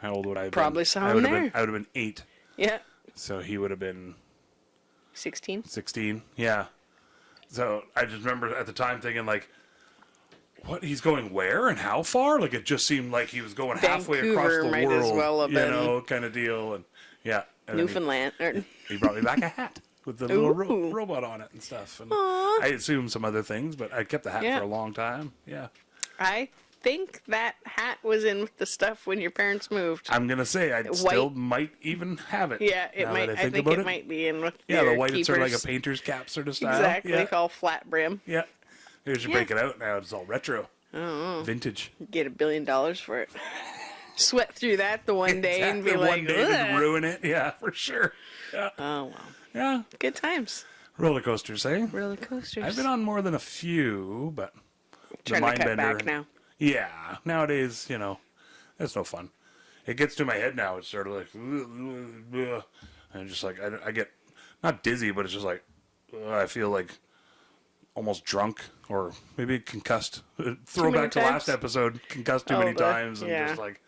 how old would I have Probably been? saw I him would have there. been, I would have been 8. Yeah. So he would have been 16. 16. Yeah. So I just remember at the time thinking like, what? He's going where and how far? Like it just seemed like he was going halfway across Vancouver the might as world, well have been kind of deal. And yeah, and then Newfoundland. he brought me back a hat with the little Ooh. robot on it and stuff. And Aw. I assumed some other things, but I kept the hat Yeah. for a long time. Yeah. I think that hat was in with the stuff when your parents moved. I'm gonna say I still might even have it. Yeah, it now might. that I think about it might be in with Yeah, your the white. It's sort of like a keepers. painter's cap sort of style. Exactly, Yeah. all flat brim. Yeah. Maybe we should Yeah. break it out now. It's all retro, Oh, vintage. get $1 billion for it. Sweat through that the one day and be Exactly, like, one day to "Ugh." ruin it. Yeah, for sure. Yeah. Oh well, Yeah. good times. Roller coasters, eh? Roller coasters. I've been on more than a few, but trying the to cut Mindbender- back now. Yeah, nowadays, it's no fun. It gets to my head now. It's sort of like, and just like I get not dizzy, but it's just like I feel like almost drunk or maybe concussed. Throwback to last times? episode, concussed too Oh, many the- times, and yeah. just like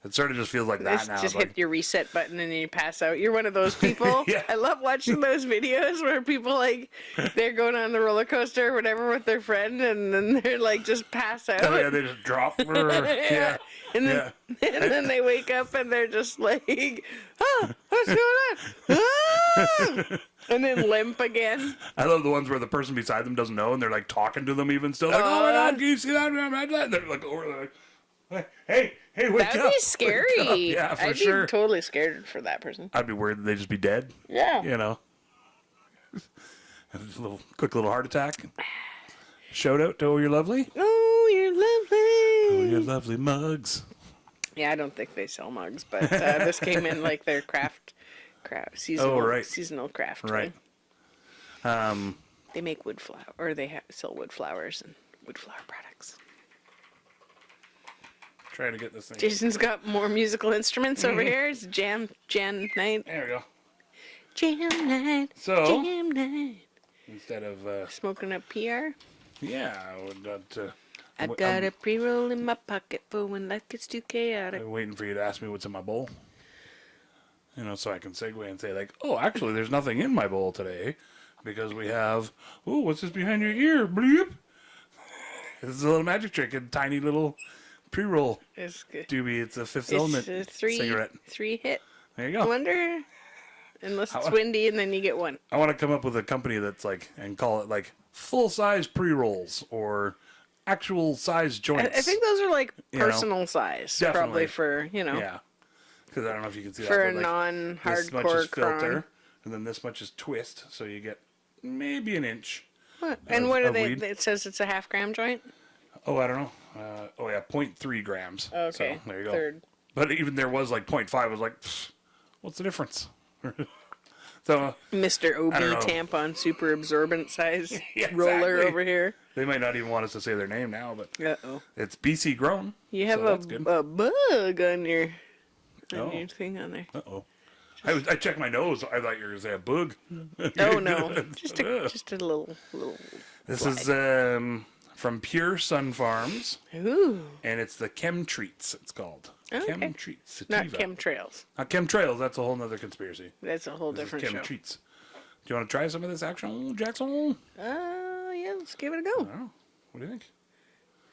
it sort of just feels like that Just, now. just Like, hit your reset button and then you pass out. You're one of those people. Yeah. I love watching those videos where people like they're going on the roller coaster or whatever with their friend and then they're like just pass out. oh yeah, they just drop. Yeah, And then and then they wake up and they're just like, oh, what's going on? Ah! And then limp again. I love the ones where the person beside them doesn't know and they're like talking to them even still. Like, oh my god, can you see that? They're like over there, like, hey, wake That up. would be wake scary. up. Yeah, for I'd sure. be totally scared for that person. I'd be worried that they'd just be dead. Yeah. Quick little heart attack. Shout out to Oh You're Lovely. Oh, you're lovely. Oh, your lovely mugs. Yeah, I don't think they sell mugs, but this came in like their craft seasonal, Oh, right. seasonal craft. Right. thing. They make wood flower, or they sell wood flowers and wood flower products. Trying to get this thing. Jason's got more musical instruments over here. It's jam night. There we go. Jam night. So- Jam night. Instead of, Smoking up PR. yeah, I would not, I've got a pre-roll in my pocket for when life gets too chaotic. I'm waiting for you to ask me what's in my bowl. So I can segue and say, like, oh, actually, there's nothing in my bowl today because we have, oh, what's this behind your ear? Bleep. This is a little magic trick, a tiny little pre-roll It's good. doobie. It's a Fifth It's Element a three hit There you I go. wonder, unless it's How- windy and then you get one. I want to come up with a company that's like, and call it like full-size pre-rolls or actual size joints. I think those are like You know, personal size, definitely. probably for, Yeah. Because I don't know if you can see for that. a but, like, this much non-hardcore is filter, cron. and then this much is twist, so you get maybe an inch. What? And of- what are of they? weed. It says it's a half-gram joint. Oh, I don't know. 0.3 grams. Okay, So, there you go. third. But even there was like 0.5. I was like, pfft, what's the difference? So Mr. OB I don't know. tampon super absorbent size Yeah, roller exactly. over here. they might not even want us to say their name now, but Uh-oh. it's BC grown. You have so that's good. a bug on your Oh. thing on there. Uh-oh. I checked my nose. I thought you were going to say a bug. Oh no, just a little. This fly. is from Pure Sun Farms, Ooh, and it's the Chem Treats, it's called. Okay. Chem Treats. not Sativa. chemtrails. Not chemtrails, that's a whole nother conspiracy. That's a whole This is different Chem show. Treats. Do you want to try some of this action, Jackson? Yeah, let's give it a I go. don't know. What do you think?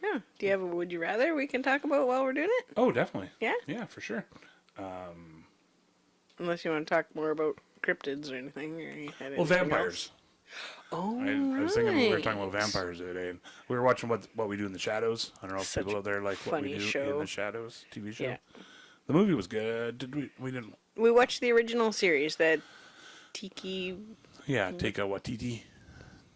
Yeah. Do you have a would you rather we can talk about while we're doing it? Oh, definitely. Yeah. Yeah, for sure. Unless you want to talk more about cryptids or anything. Or you had Well, anything vampires. else? Oh, I was thinking we were talking about right. vampires the other day, and we were watching what we do in the shadows. I don't know if Such people out there like what we funny do show. in the shadows TV show. Yeah. The movie was good. Did we? We didn't. We watched the original series, that Tiki. Yeah, Taika Waititi.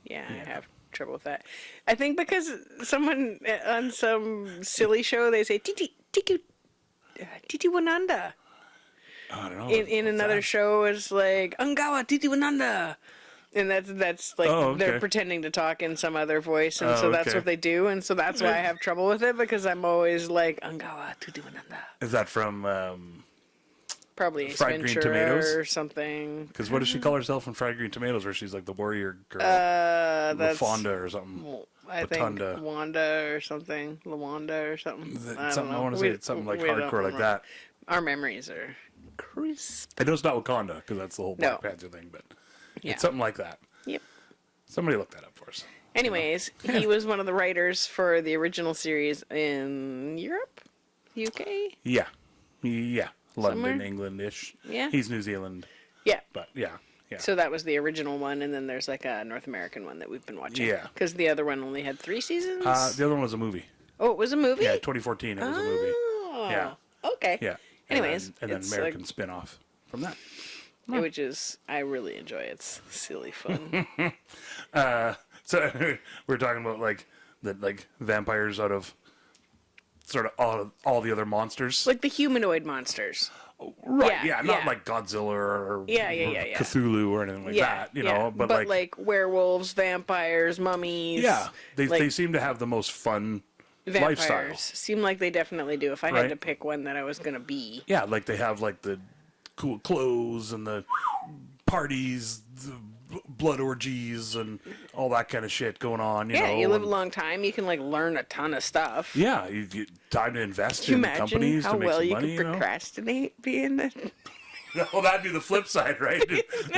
Yeah, I have. trouble with that. I think because someone on some silly show, they say, Titi Wananda. Oh, I don't know. In What's another that? show, it's like, Angawa Titi Wananda. And that's like, Oh, okay. they're pretending to talk in some other voice, and so that's okay. what they do, and so that's why I have trouble with it, because I'm always like, Angawa Titi Wananda. Is that from... Probably Ace Fried Green Ventura Tomatoes? or something. Because what does she call herself in Fried Green Tomatoes, where she's like the warrior girl? That's... Fonda or something. I Rotunda. think Wanda or something. LaWanda or something. I don't know. I want to say it's something like we don't hardcore like remember. that. Our memories are crisp. I know it's not Wakanda, because that's the whole Black No. Panther thing, but Yeah. it's something like that. Yep. Somebody look that up for us. Anyways, he was one of the writers for the original series in Europe, UK. Yeah. Yeah. London, Somewhere? England-ish. Yeah. He's New Zealand, Yeah. but yeah. Yeah. So that was the original one, and then there's like a North American one that we've been watching. Yeah. Because the other one only had 3 seasons. The other one was a movie. Oh, it was a movie? Yeah, 2014 it was a movie. Oh. Yeah. Okay. Yeah. Anyways, and then it's American like- spin-off from that. Which is, I really enjoy it. It's silly fun. So we're talking about like vampires out of sort of all the other monsters. Like the humanoid monsters. Right, yeah, not yeah. like Godzilla or Yeah. Cthulhu or anything like that, you know. But like werewolves, vampires, mummies. yeah, they like seem to have the most fun vampires lifestyle. seem like they definitely do. If I Right. had to pick one that I was gonna be, Yeah, like they have like the cool clothes and the parties, the blood orgies and all that kind of shit going on. You know, you live a and- long time, you can like learn a ton of stuff. Yeah, you get time to invest Can you in imagine companies how to make well some you money. could You know? procrastinate being a Well, that'd be the flip side, right?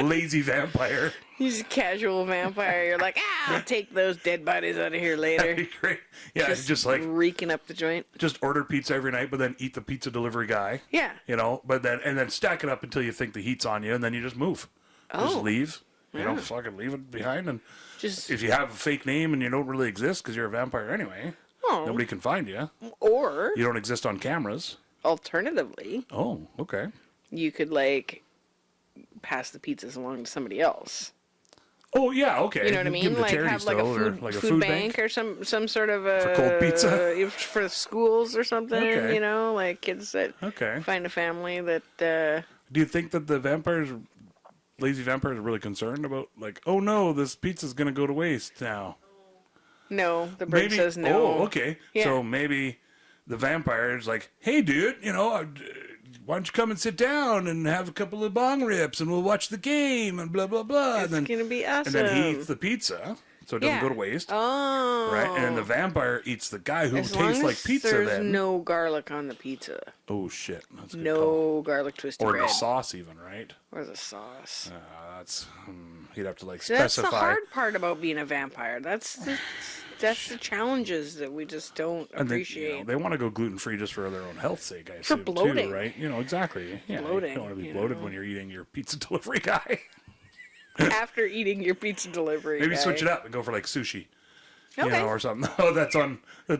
Lazy vampire. he's a casual vampire? You're like, I'll take those dead bodies out of here That'd later. be great. Yeah, just like reeking up the joint. just order pizza every night, but then eat the pizza delivery guy. Yeah. You know, but then stack it up until you think the heat's on you, and then you just move. Just Oh. leave. You know, Yeah. fucking leave it behind. And Just if you have a fake name and you don't really exist because you're a vampire anyway, oh, nobody can find you. or You don't exist on cameras. alternatively, Oh, okay. you could like pass the pizzas along to somebody else. Oh yeah, okay. You know what I Give mean? them to Like charity have like a still, or food, like a food bank or some sort of a For cold pizza? for schools or something. Okay. You know, like kids that Okay. find a family that Do you think that the lazy vampires, are really concerned about like, oh no, this pizza's gonna go to waste now? no, the bird Maybe. says no. Oh, okay. Yeah. So maybe the vampire's like, hey, dude, you know, why don't you come and sit down and have a couple of bong rips and we'll watch the game and blah blah blah. It's and gonna be awesome. then he eats the pizza, so it doesn't go to waste. Oh, Right, and then the vampire eats the guy who as long tastes like as pizza. there's Then no garlic on the pizza. oh shit, that's a good No call. garlic twisted Or bread. the sauce even, right? Or the sauce. That's he'd have to like That's specify. the hard part about being a vampire. That's the challenges that we just don't And appreciate. they want to go gluten free just for their own health's sake, I For assume, bloating. too, right? You know, exactly. Yeah, Bloating, you don't want to be you bloated know. when you're eating your pizza delivery guy. After eating your pizza delivery, Maybe guy. switch it up and go for like sushi. You Okay. know, or something. Oh, that's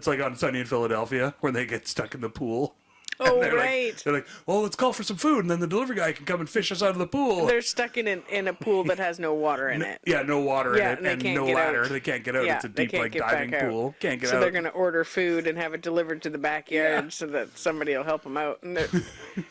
like on Sunny in Philadelphia where they get stuck in the pool. Oh, they're right. Like, they're like, well, let's call for some food, and then the delivery guy can come and fish us out of the pool. They're stuck in a pool that has no water in it. Yeah, no water Yeah, in and they it, and can't no get ladder. out. They can't get out. Yeah, It's a they deep, can't like, get diving back out. pool. Can't get So out. they're going to order food and have it delivered to the backyard Yeah. so that somebody will help them out.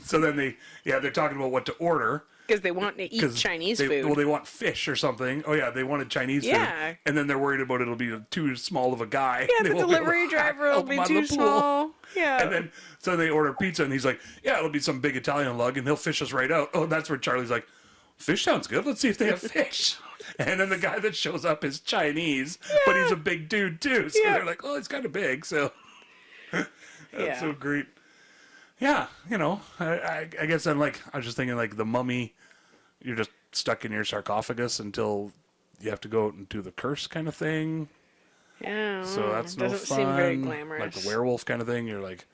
So then they're talking about what to order. Because they want to eat 'Cause Chinese they, food. Well, they want fish or something. Oh yeah, they wanted Chinese Yeah. food, and then they're worried about it'll be too small of a guy. yeah, They the won't be able to delivery driver will help be him out of too the pool. small. Yeah. And then so they order pizza, and he's like, "Yeah, it'll be some big Italian lug, and he'll fish us right out." Oh, that's where Charlie's like, "Fish sounds good. Let's see if they have fish." And then the guy that shows up is Chinese, but he's a big dude too. So Yeah. they're like, "Oh, he's kind of big." So that's Yeah. so great. Yeah, you know, I guess I'm like, I was just thinking like the mummy. You're just stuck in your sarcophagus until you have to go out and do the curse kind of thing. Yeah. So that's no doesn't fun. seem very glamorous. Like the werewolf kind of thing. You're like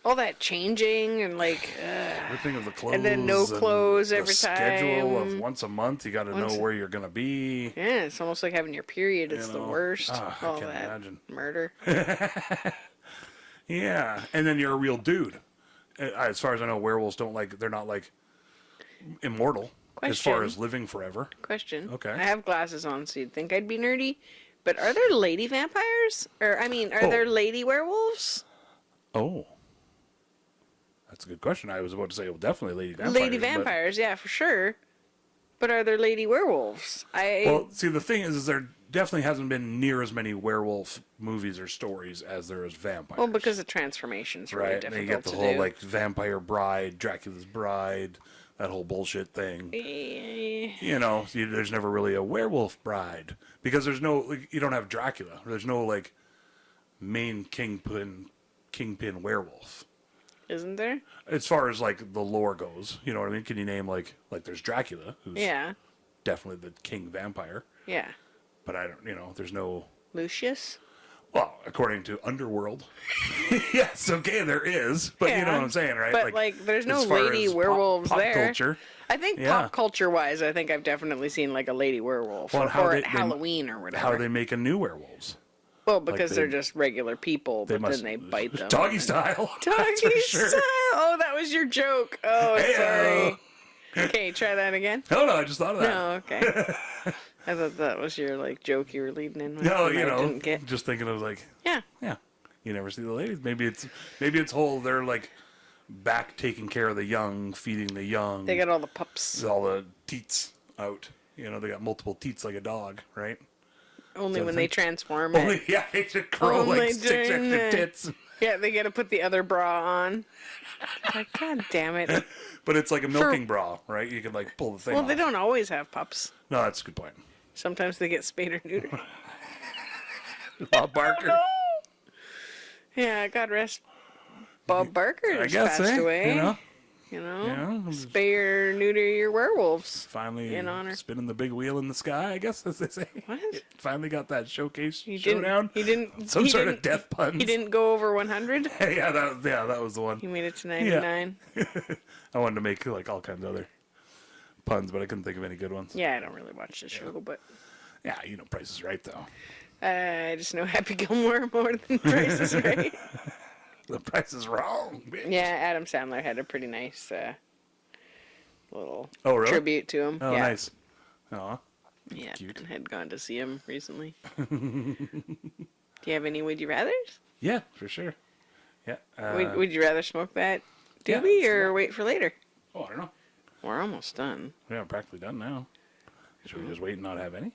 All that changing and like, everything of the clothes, And then no clothes the every schedule of time. once a month. You got to know where you're gonna be. yeah, it's almost like having your period. It's the know. worst. I All can't that imagine. murder. Yeah, and then you're a real dude. As far as I know, werewolves don't like. They're not like immortal as far Question. as living forever. Question. Okay. I have glasses on, so you'd think I'd be nerdy, But are there lady vampires? Or, I mean, are there lady werewolves? Oh. That's a good question. I was about to say, well, definitely lady vampires. Lady vampires, yeah, for sure. But are there lady werewolves? Well, see, the thing is there definitely hasn't been near as many werewolf movies or stories as there is vampires. Well, because the transformation's really difficult to do. You get the whole, like, Vampire Bride, Dracula's Bride, that whole bullshit thing. You know, there's never really a werewolf bride. Because there's no, like, you don't have Dracula. There's no, like, main kingpin werewolf. Isn't there? As far as, like, the lore goes, you know what I mean? Can you name, like there's Dracula, who's definitely the king vampire. Yeah. But I don't, you know, there's no... Lucius? Well, according to Underworld. Yes, okay, there is. But you know what I'm saying, right? But, like there's no lady werewolves pop there. Culture. I think pop culture-wise, I think I've definitely seen, like, a lady werewolf. Well, or at Halloween or whatever. How do they make a new werewolves? Well, because they're just regular people, but then they bite them. Doggy style. Doggy style. Oh, that was your joke. Oh, sorry. Okay, try that again. No, I just thought of that. No, okay. I thought that was your, like, joke you were leading in with. No, you I know, didn't get. just thinking of, like, yeah. You never see the ladies. Maybe it's whole. They're like back taking care of the young, feeding the young. They got all the pups. All the teats out. You know, they got multiple teats like a dog, right? Only when they transform it. Yeah, they should grow like 6 extra tits. Yeah, they got to put the other bra on. Like, God damn it. But it's like a milking bra, right? You can, like, pull the thing off. They don't always have pups. No, that's a good point. Sometimes they get spayed or neutered. Bob Barker. Oh, no. Yeah, God rest Bob Barker just passed away. You know, spay or neuter your werewolves. Finally, in honor. Spinning the big wheel in the sky, I guess, as they say. What? Finally got that showcase showdown. He didn't. Some sort of death puns. He didn't go over 100. Yeah, that was the one. He made it to 99. Yeah. I wanted to make like all kinds of other puns, but I couldn't think of any good ones. Yeah, I don't really watch the show, but yeah, you know, Price is Right though. I just know Happy Gilmore more than Price is Right. The Price is Wrong, bitch. Yeah, Adam Sandler had a pretty nice little really? tribute to him. Oh, nice. Aw. Yeah, cute. I had gone to see him recently. Do you have any Would You Rathers? Yeah, for sure. Yeah. Would you rather smoke that doobie or wait for later? Oh, I don't know. We're almost done. Yeah, we're practically done now. Should we just wait and not have any?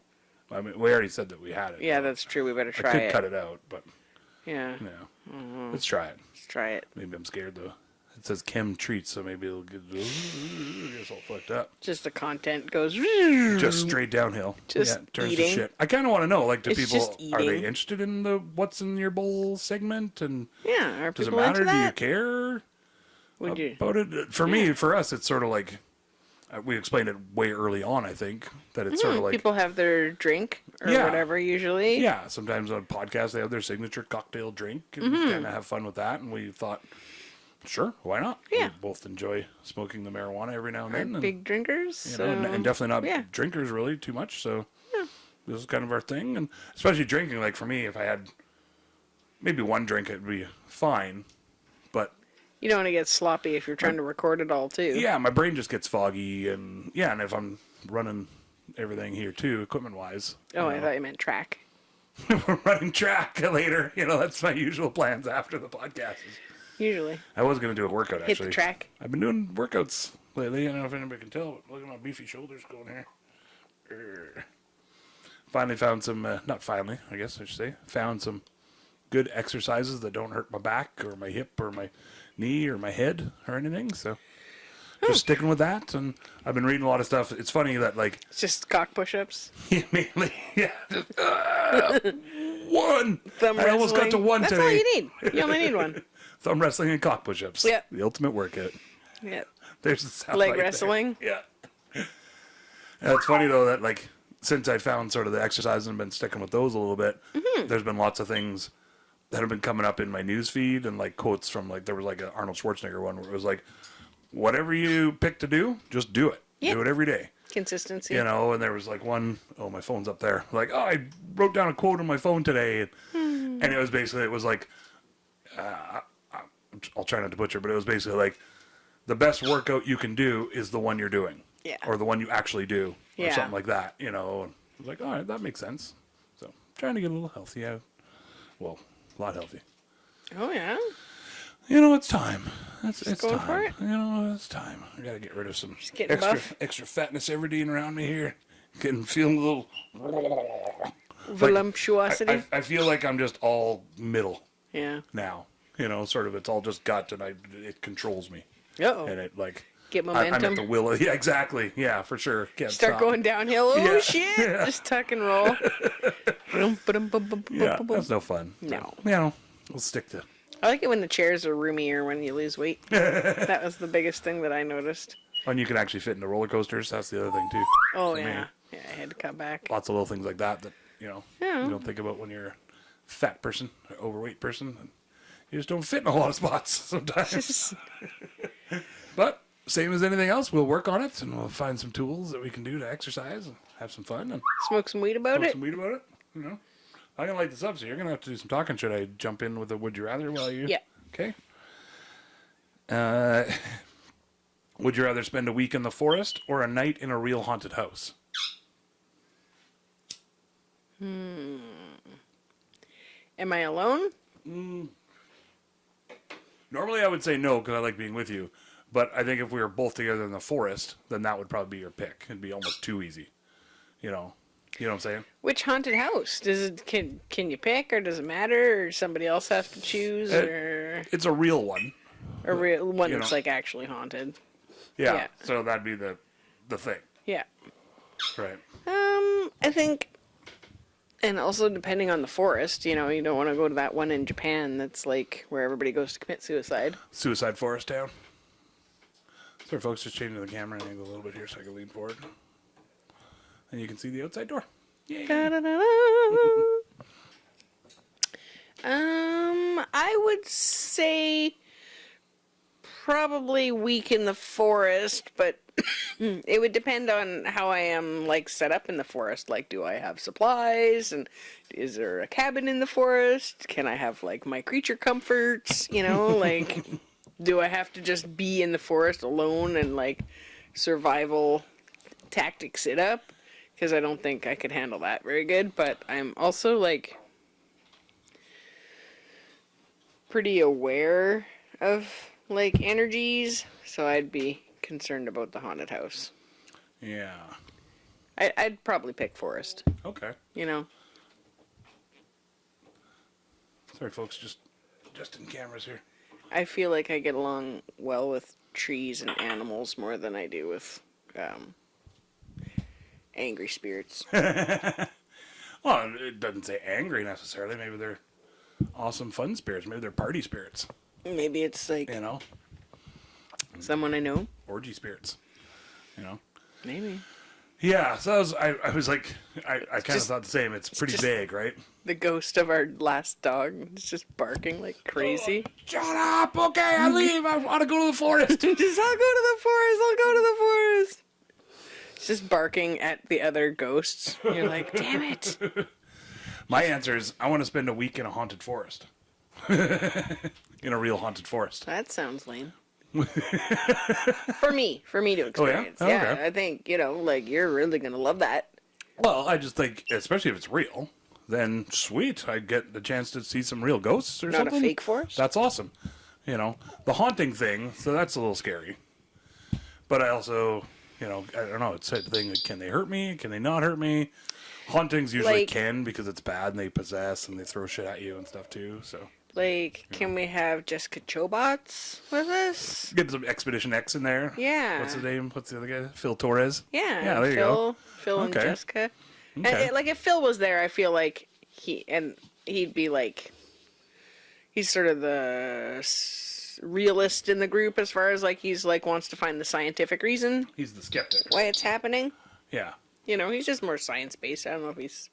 I mean, we already said that we had it. Yeah, that's true. We better try I could it. cut it out, but... Yeah. Let's try it. Let's try it. Maybe I'm scared, though. It says chem treats, so maybe it'll get all fucked up. Just the content goes... Just straight downhill. Just turns eating. to shit. I kind of want to know, like, do It's people... just Are they eating. interested in the what's in your bowl segment? And Yeah, are does it people matter? into Do you that? care Would you? about it? For me, for us, it's sort of like... we explained it way early on, I think, that it's sort of like... People have their drink or whatever, usually. Yeah, sometimes on podcasts, they have their signature cocktail drink and kind of have fun with that. And we thought, sure, why not? Yeah. We both enjoy smoking the marijuana every now and Are then. And, big drinkers. you know, and definitely not drinkers really too much. So this is kind of our thing. And especially drinking, like for me, if I had maybe one drink, it'd be fine. But you don't want to get sloppy if you're trying to record it all, too. yeah, my brain just gets foggy. And yeah, and if I'm running everything here too, equipment-wise. Oh, I thought you meant track. We're running track later. You know, that's my usual plans after the podcast. Usually. I was going to do a workout, actually. Hit the track. I've been doing workouts lately. I don't know if anybody can tell, but look at my beefy shoulders going here. Finally found some, not finally, I guess I should say, found some good exercises that don't hurt my back or my hip or my knee or my head or anything. So just sticking with that. And I've been reading a lot of stuff. It's funny that, like... It's just cock push-ups. Mainly, yeah. Just, one! Thumb I almost got to one That's today. all you need. You only need one. Thumb wrestling and cock push-ups. Yep. The ultimate workout. Yep. There's the sound Leg right wrestling. There. Yeah. And it's funny, though, that, like, since I found sort of the exercise and been sticking with those a little bit, there's been lots of things that have been coming up in my news feed and, like, quotes from, like, there was, like, an Arnold Schwarzenegger one where it was, like, whatever you pick to do, just do it. Yep. Do it every day. Consistency. You know, and there was, like, one, oh, my phone's up there. Like, oh, I wrote down a quote on my phone today. And it was basically, it was like, I'll try not to butcher, but it was basically like, the best workout you can do is the one you're doing. Yeah. Or the one you actually do. Or Yeah. something like that, you know. And I was like, all right, that makes sense. So trying to get a little healthy. Yeah. Well, a lot healthy. Oh, yeah? You know, it's time. It's going time. for it? You know, it's time. I got to get rid of some getting buff. extra fatness everything around me here. Feeling a little Voluptuosity? I feel like I'm just all middle Yeah. now. You know, sort of. It's all just gut, and it controls me. Uh-oh. And it like Get I'm momentum. at the will of, yeah, exactly. Yeah, for sure. Can't Start stop. going downhill. Oh, Yeah. shit. Yeah. Just tuck and roll. Yeah, that's no fun. No. You know, we'll stick to. I like it when the chairs are roomier when you lose weight. That was the biggest thing that I noticed. And you can actually fit into roller coasters. That's the other thing too. Oh, for me. yeah. Yeah, I had to cut back. Lots of little things like that you know Yeah. you don't think about when you're a fat person, or overweight person. And you just don't fit in a lot of spots sometimes. But same as anything else, we'll work on it and we'll find some tools that we can do to exercise and have some fun and Smoke some weed about smoke it. some weed about it. You know, I'm gonna light this up, so you're gonna have to do some talking. Should I jump in with a would you rather while you? Yeah. Okay. Would you rather spend a week in the forest or a night in a real haunted house? Am I alone? Normally I would say no because I like being with you. But I think if we were both together in the forest, then that would probably be your pick. It'd be almost too easy. You know what I'm saying? Which haunted house? Does it can you pick, or does it matter, or somebody else has to choose, or It's a real one. a real one you that's know. like actually haunted? Yeah. Yeah. So that'd be the thing. Yeah. Right. I think, and also depending on the forest, you know, you don't want to go to that one in Japan that's like where everybody goes to commit suicide. Suicide Forest Town. Sorry, folks, just changing the camera and angle a little bit here so I can lean forward. And you can see the outside door. Yay. Da-da-da-da. I would say probably week in the forest, but it would depend on how I am like set up in the forest. Like, do I have supplies, and is there a cabin in the forest? Can I have like my creature comforts? You know, like, do I have to just be in the forest alone and like survival tactics it up? Because I don't think I could handle that very good. But I'm also like pretty aware of like energies, so I'd be concerned about the haunted house. Yeah. I'd probably pick forest. Okay. You know. Sorry, folks, just in cameras here. I feel like I get along well with trees and animals more than I do with angry spirits. Well, it doesn't say angry necessarily. Maybe they're awesome, fun spirits. Maybe they're party spirits. Maybe it's like You know, someone I know. orgy spirits. You know. Maybe. Yeah. So I was like, I kind of just- thought the same. It's pretty just- vague, right? The ghost of our last dog is just barking like crazy. Shut up! Okay, I leave. I want to go to the forest. Just, I'll go to the forest. I'll go to the forest. It's just barking at the other ghosts. You're like, damn it. My answer is I want to spend a week in a haunted forest. In a real haunted forest. That sounds lame. For me to experience. Oh, Yeah, okay. I think, you know, like, you're really going to love that. Well, I just think, especially if it's real, then sweet. I'd get the chance to see some real ghosts or Not something. a fake forest? That's awesome. You know, the haunting thing, so that's a little scary. But I also, you know, I don't know, it's that thing, can they hurt me? Can they not hurt me? Hauntings usually Like- can because it's bad and they possess and they throw shit at you and stuff too, so. Like, can we have Jessica Chobots with us? Get some Expedition X in there. Yeah. What's his name? What's the other guy? Phil Torres? Yeah. Yeah, there you go. Phil and Okay. Jessica. Okay. And, like, if Phil was there, I feel like he'd be like, he's sort of the realist in the group as far as like he's like wants to find the scientific reason He's the skeptic. why it's happening. Yeah. You know, he's just more science based. I don't know if he's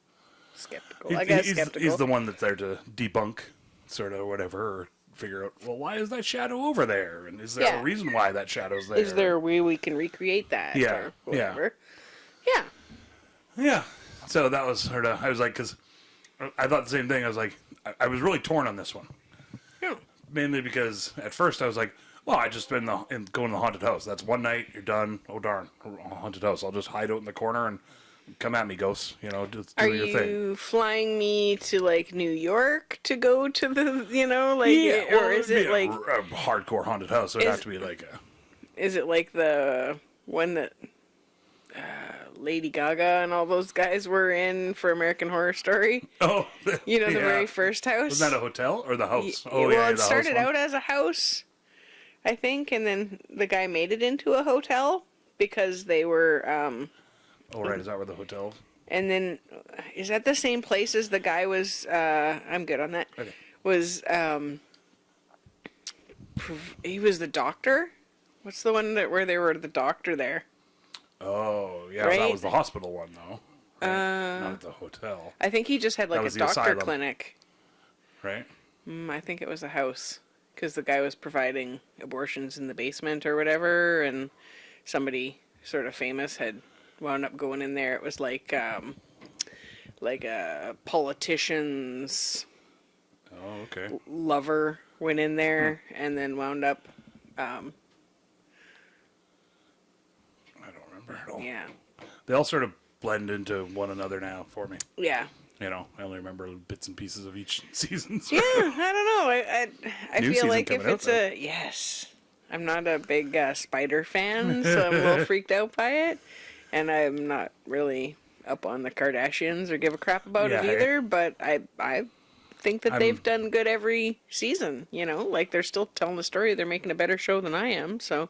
skeptical. He- I guess he's, skeptical. he's the one that's there to debunk, sort of, whatever, or figure out, well, why is that shadow over there? And is there Yeah. a reason why that shadow's there? Is there a way we can recreate that? Yeah, Or whatever. Yeah. Yeah. So that was sort of, I was like, because I thought the same thing. I was like, I was really torn on this one. Yeah. Mainly because at first I was like, well, I just been going to the haunted house. That's one night, you're done. Oh, darn, haunted house. I'll just hide out in the corner and come at me, ghosts. You know, just do Are your thing. you flying me to like New York to go to the, you know, like, or is it like a hardcore haunted house? So it'd have to be like a... Is it like the one that Lady Gaga and all those guys were in for American Horror Story? Oh, You know, the very first house? Wasn't that a hotel or the house? Well, it started out as a house, I think, and then the guy made it into a hotel because they were... Oh, right. Is that where the hotel... And then, is that the same place as the guy was, I'm good on that, Okay. was, he was the doctor? What's the one where they were the doctor there? Oh, yeah. Right? That was the hospital one, though. Right? Not the hotel. I think he just had like a doctor asylum. clinic. Right? I think it was a house. Because the guy was providing abortions in the basement or whatever, and somebody sort of famous had wound up going in there. It was like a politician's Oh, okay. lover went in there and then wound up, I don't remember at all. yeah. They all sort of blend into one another now for me. Yeah. You know, I only remember bits and pieces of each season. Yeah, I don't know. I New feel season like if coming out, it's a... Yes. I'm not a big Spider fan, so I'm a little freaked out by it. And I'm not really up on the Kardashians or give a crap about it either, but I think that they've done good every season, you know? Like, they're still telling the story. They're making a better show than I am, so...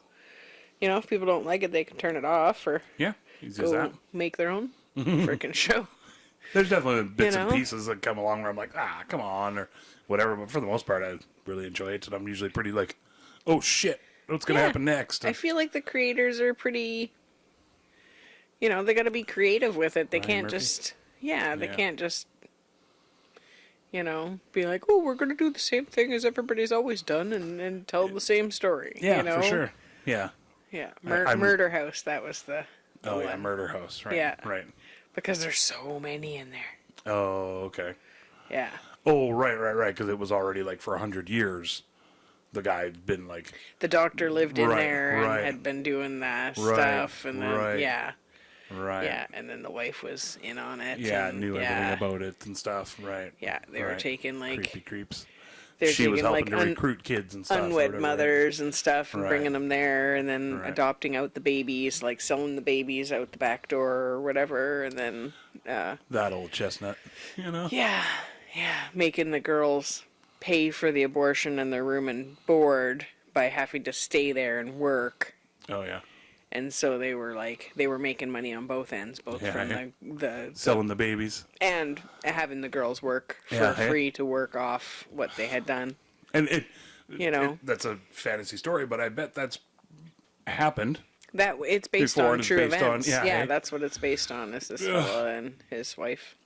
You know, if people don't like it, they can turn it off or easy as that. go make their own freaking show. There's definitely bits You know? and pieces that come along where I'm like, come on, or whatever. But for the most part, I really enjoy it, and I'm usually pretty like, oh shit, what's gonna happen next? I feel like the creators are pretty. You know, they got to be creative with it. They Ryan can't Murphy? just. Yeah, they can't just. You know, be like, oh, we're gonna do the same thing as everybody's always done, and tell the same story. Yeah, you know? for sure. Yeah. Yeah, I'm- Murder House. That was the. Oh yeah, one. Murder House. Right. Yeah. Right. Because there's so many in there. Oh, okay. Yeah. Oh, right. Because it was already like for 100 years. The guy had been like. The doctor lived in Right, there right. and had been doing that Right, stuff, and then right. yeah, Right. and then the wife was in on it. Yeah, and, knew everything about it and stuff. Right. Yeah, they were Right. taking like creepy creeps. they're She was taking helping like to recruit kids and stuff. or unwed whatever. mothers and stuff, and Right. bringing them there, and then Right. adopting out the babies, like selling the babies out the back door or whatever, and then That old chestnut, you know. yeah, making the girls pay for the abortion and their room and board by having to stay there and work. Oh yeah. And so they were making money on both ends, both from the Selling the babies. and having the girls work for Yeah, hey? free to work off what they had done. And that's a fantasy story, but I bet that's happened. That it's based Before on and it's true based on- events. yeah, hey? That's what it's based on. Is this fella and his wife,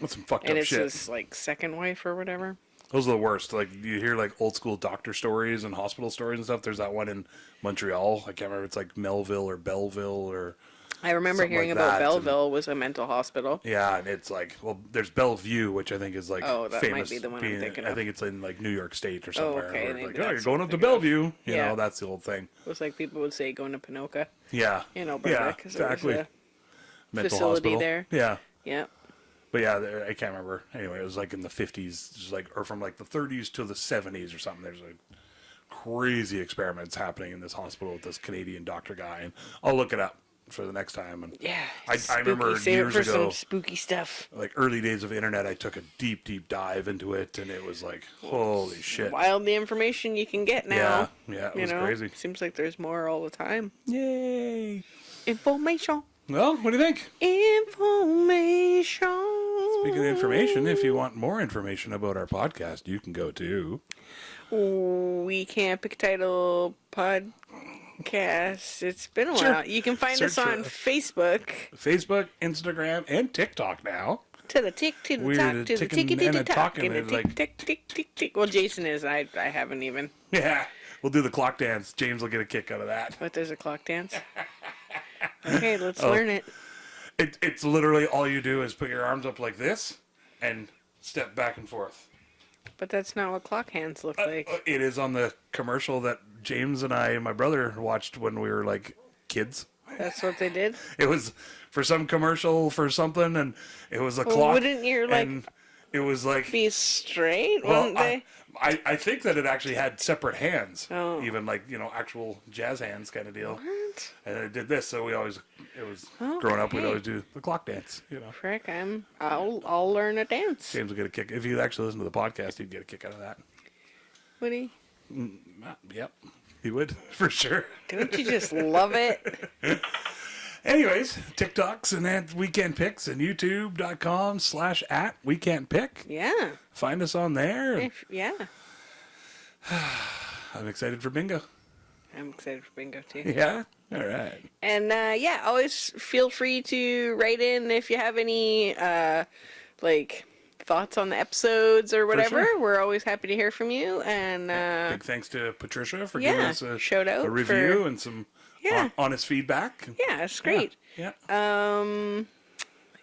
That's some fucked and up it's shit. his like second wife or whatever. Those are the worst. Like you hear like old school doctor stories and hospital stories and stuff. There's that one in Montreal. I can't remember. It's like Melville or Belleville or. I remember Something hearing like about that, Belleville was a mental hospital. Yeah, and it's like, well, there's Bellevue, which I think is like Oh, that might famous. be the one I'm being- thinking I of. think it's in like New York State or somewhere. okay, where it's maybe like, oh, you're that's going what up to I'm thinking of. Bellevue. You Yeah. know, that's the old thing. It was like people would say going to Pinoca Yeah. in Alberta Yeah, because exactly. there was Mental facility hospital. there. Yeah. yeah. But yeah, I can't remember. Anyway, it was like in the 50s, just like, or from like the 30s to the 70s or something. There's like crazy experiments happening in this hospital with this Canadian doctor guy, and I'll look it up for the next time. And Yeah. I remember Save years it for ago, some spooky stuff. like early days of internet, I took a deep dive into it, and it was like, holy shit. Wild the information you can get now. Yeah, it You was know, crazy. seems like there's more all the time. Yay. Information. Well, what do you think? Information. Speaking of information, if you want more information about our podcast, you can go to We Can't Pick a Title podcast. It's been a while. Sure. You can find us Search on for- Facebook. Facebook, Instagram, and TikTok now. To the tick, to the We're talk, the to the ticking ticky, and ticky, a talk, talking and the and tick, like- tick, tick, tick, tick. Well, Jason is. I haven't even. Yeah, we'll do the clock dance. James will get a kick out of that. But there's a clock dance. Okay, let's Oh. learn it. It's literally all you do is put your arms up like this and step back and forth. But that's not what clock hands look like. It is on the commercial that James and I and my brother watched when we were like kids. That's what they did? It was for some commercial for something, and it was a Well, clock. wouldn't your, like, and it was like, be straight, well, wouldn't they? I think that it actually had separate hands, Oh. even like, you know, actual jazz hands kind of deal. What? And it did this, so we always, growing up, we'd Okay. always do the clock dance, you know. Frick, I'll learn a dance. James will get a kick. If you actually listen to the podcast, he'd get a kick out of that. Would he? Yep, he would, for sure. Don't you just love it? Anyways, TikToks and at Weekend Picks and youtube.com/@weekendpick. Yeah. Find us on there. Yeah. I'm excited for bingo. I'm excited for bingo too. Yeah? All right. And yeah, always feel free to write in if you have any like thoughts on the episodes or whatever. sure. We're always happy to hear from you. And Big thanks to Patricia for yeah, giving us a shout out review for- and some Yeah. honest feedback. yeah, it's great. Yeah.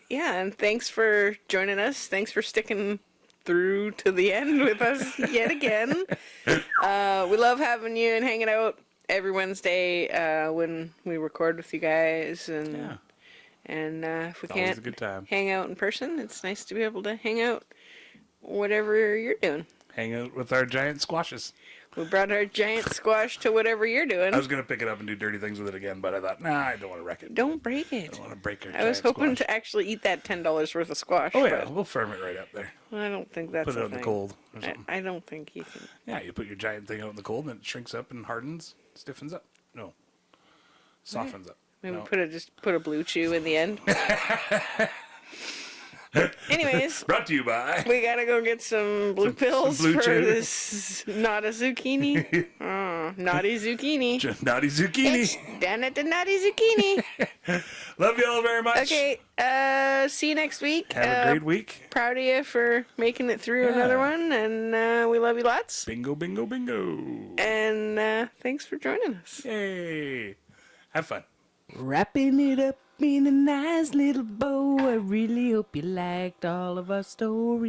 Yeah, and thanks for joining us. Thanks for sticking through to the end with us yet again. We love having you and hanging out every Wednesday when we record with you guys. And Yeah. and if we It's always can't a good time. hang out in person, it's nice to be able to hang out whatever you're doing. Hang out with our giant squashes. We brought our giant squash to whatever you're doing. I was going to pick it up and do dirty things with it again, but I thought, nah, I don't want to wreck it. Don't break it. I don't want to break our I was giant hoping squash. to actually eat that $10 worth of squash. Oh, yeah. but We'll firm it right up there. I don't think that's Put it a out in the thing. cold or something. I don't think you can. Yeah, you put your giant thing out in the cold and it shrinks up and hardens, stiffens up. No. Softens up. Maybe No. just put a blue chew in the end. Anyways, Brought to you by. we gotta go get some blue pills blue for chew. this not a zucchini. Naughty zucchini. Naughty zucchini. It's down at the naughty zucchini. Love you all very much. Okay, see you next week. Have a great week. Proud of you for making it through Yeah. another one, and we love you lots. Bingo, bingo, bingo. And thanks for joining us. Yay. Have fun. Wrapping it up in a nice little bow. I really hope you liked all of our stories.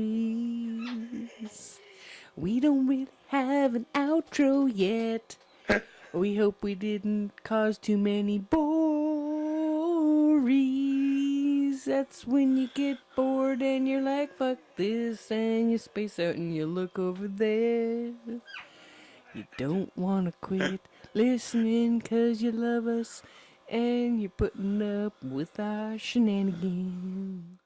We don't really have an outro yet. We hope we didn't cause too many bories. That's when you get bored and you're like, fuck this, and you space out and you look over there. You don't want to quit listening 'cause you love us and you're putting up with our shenanigans.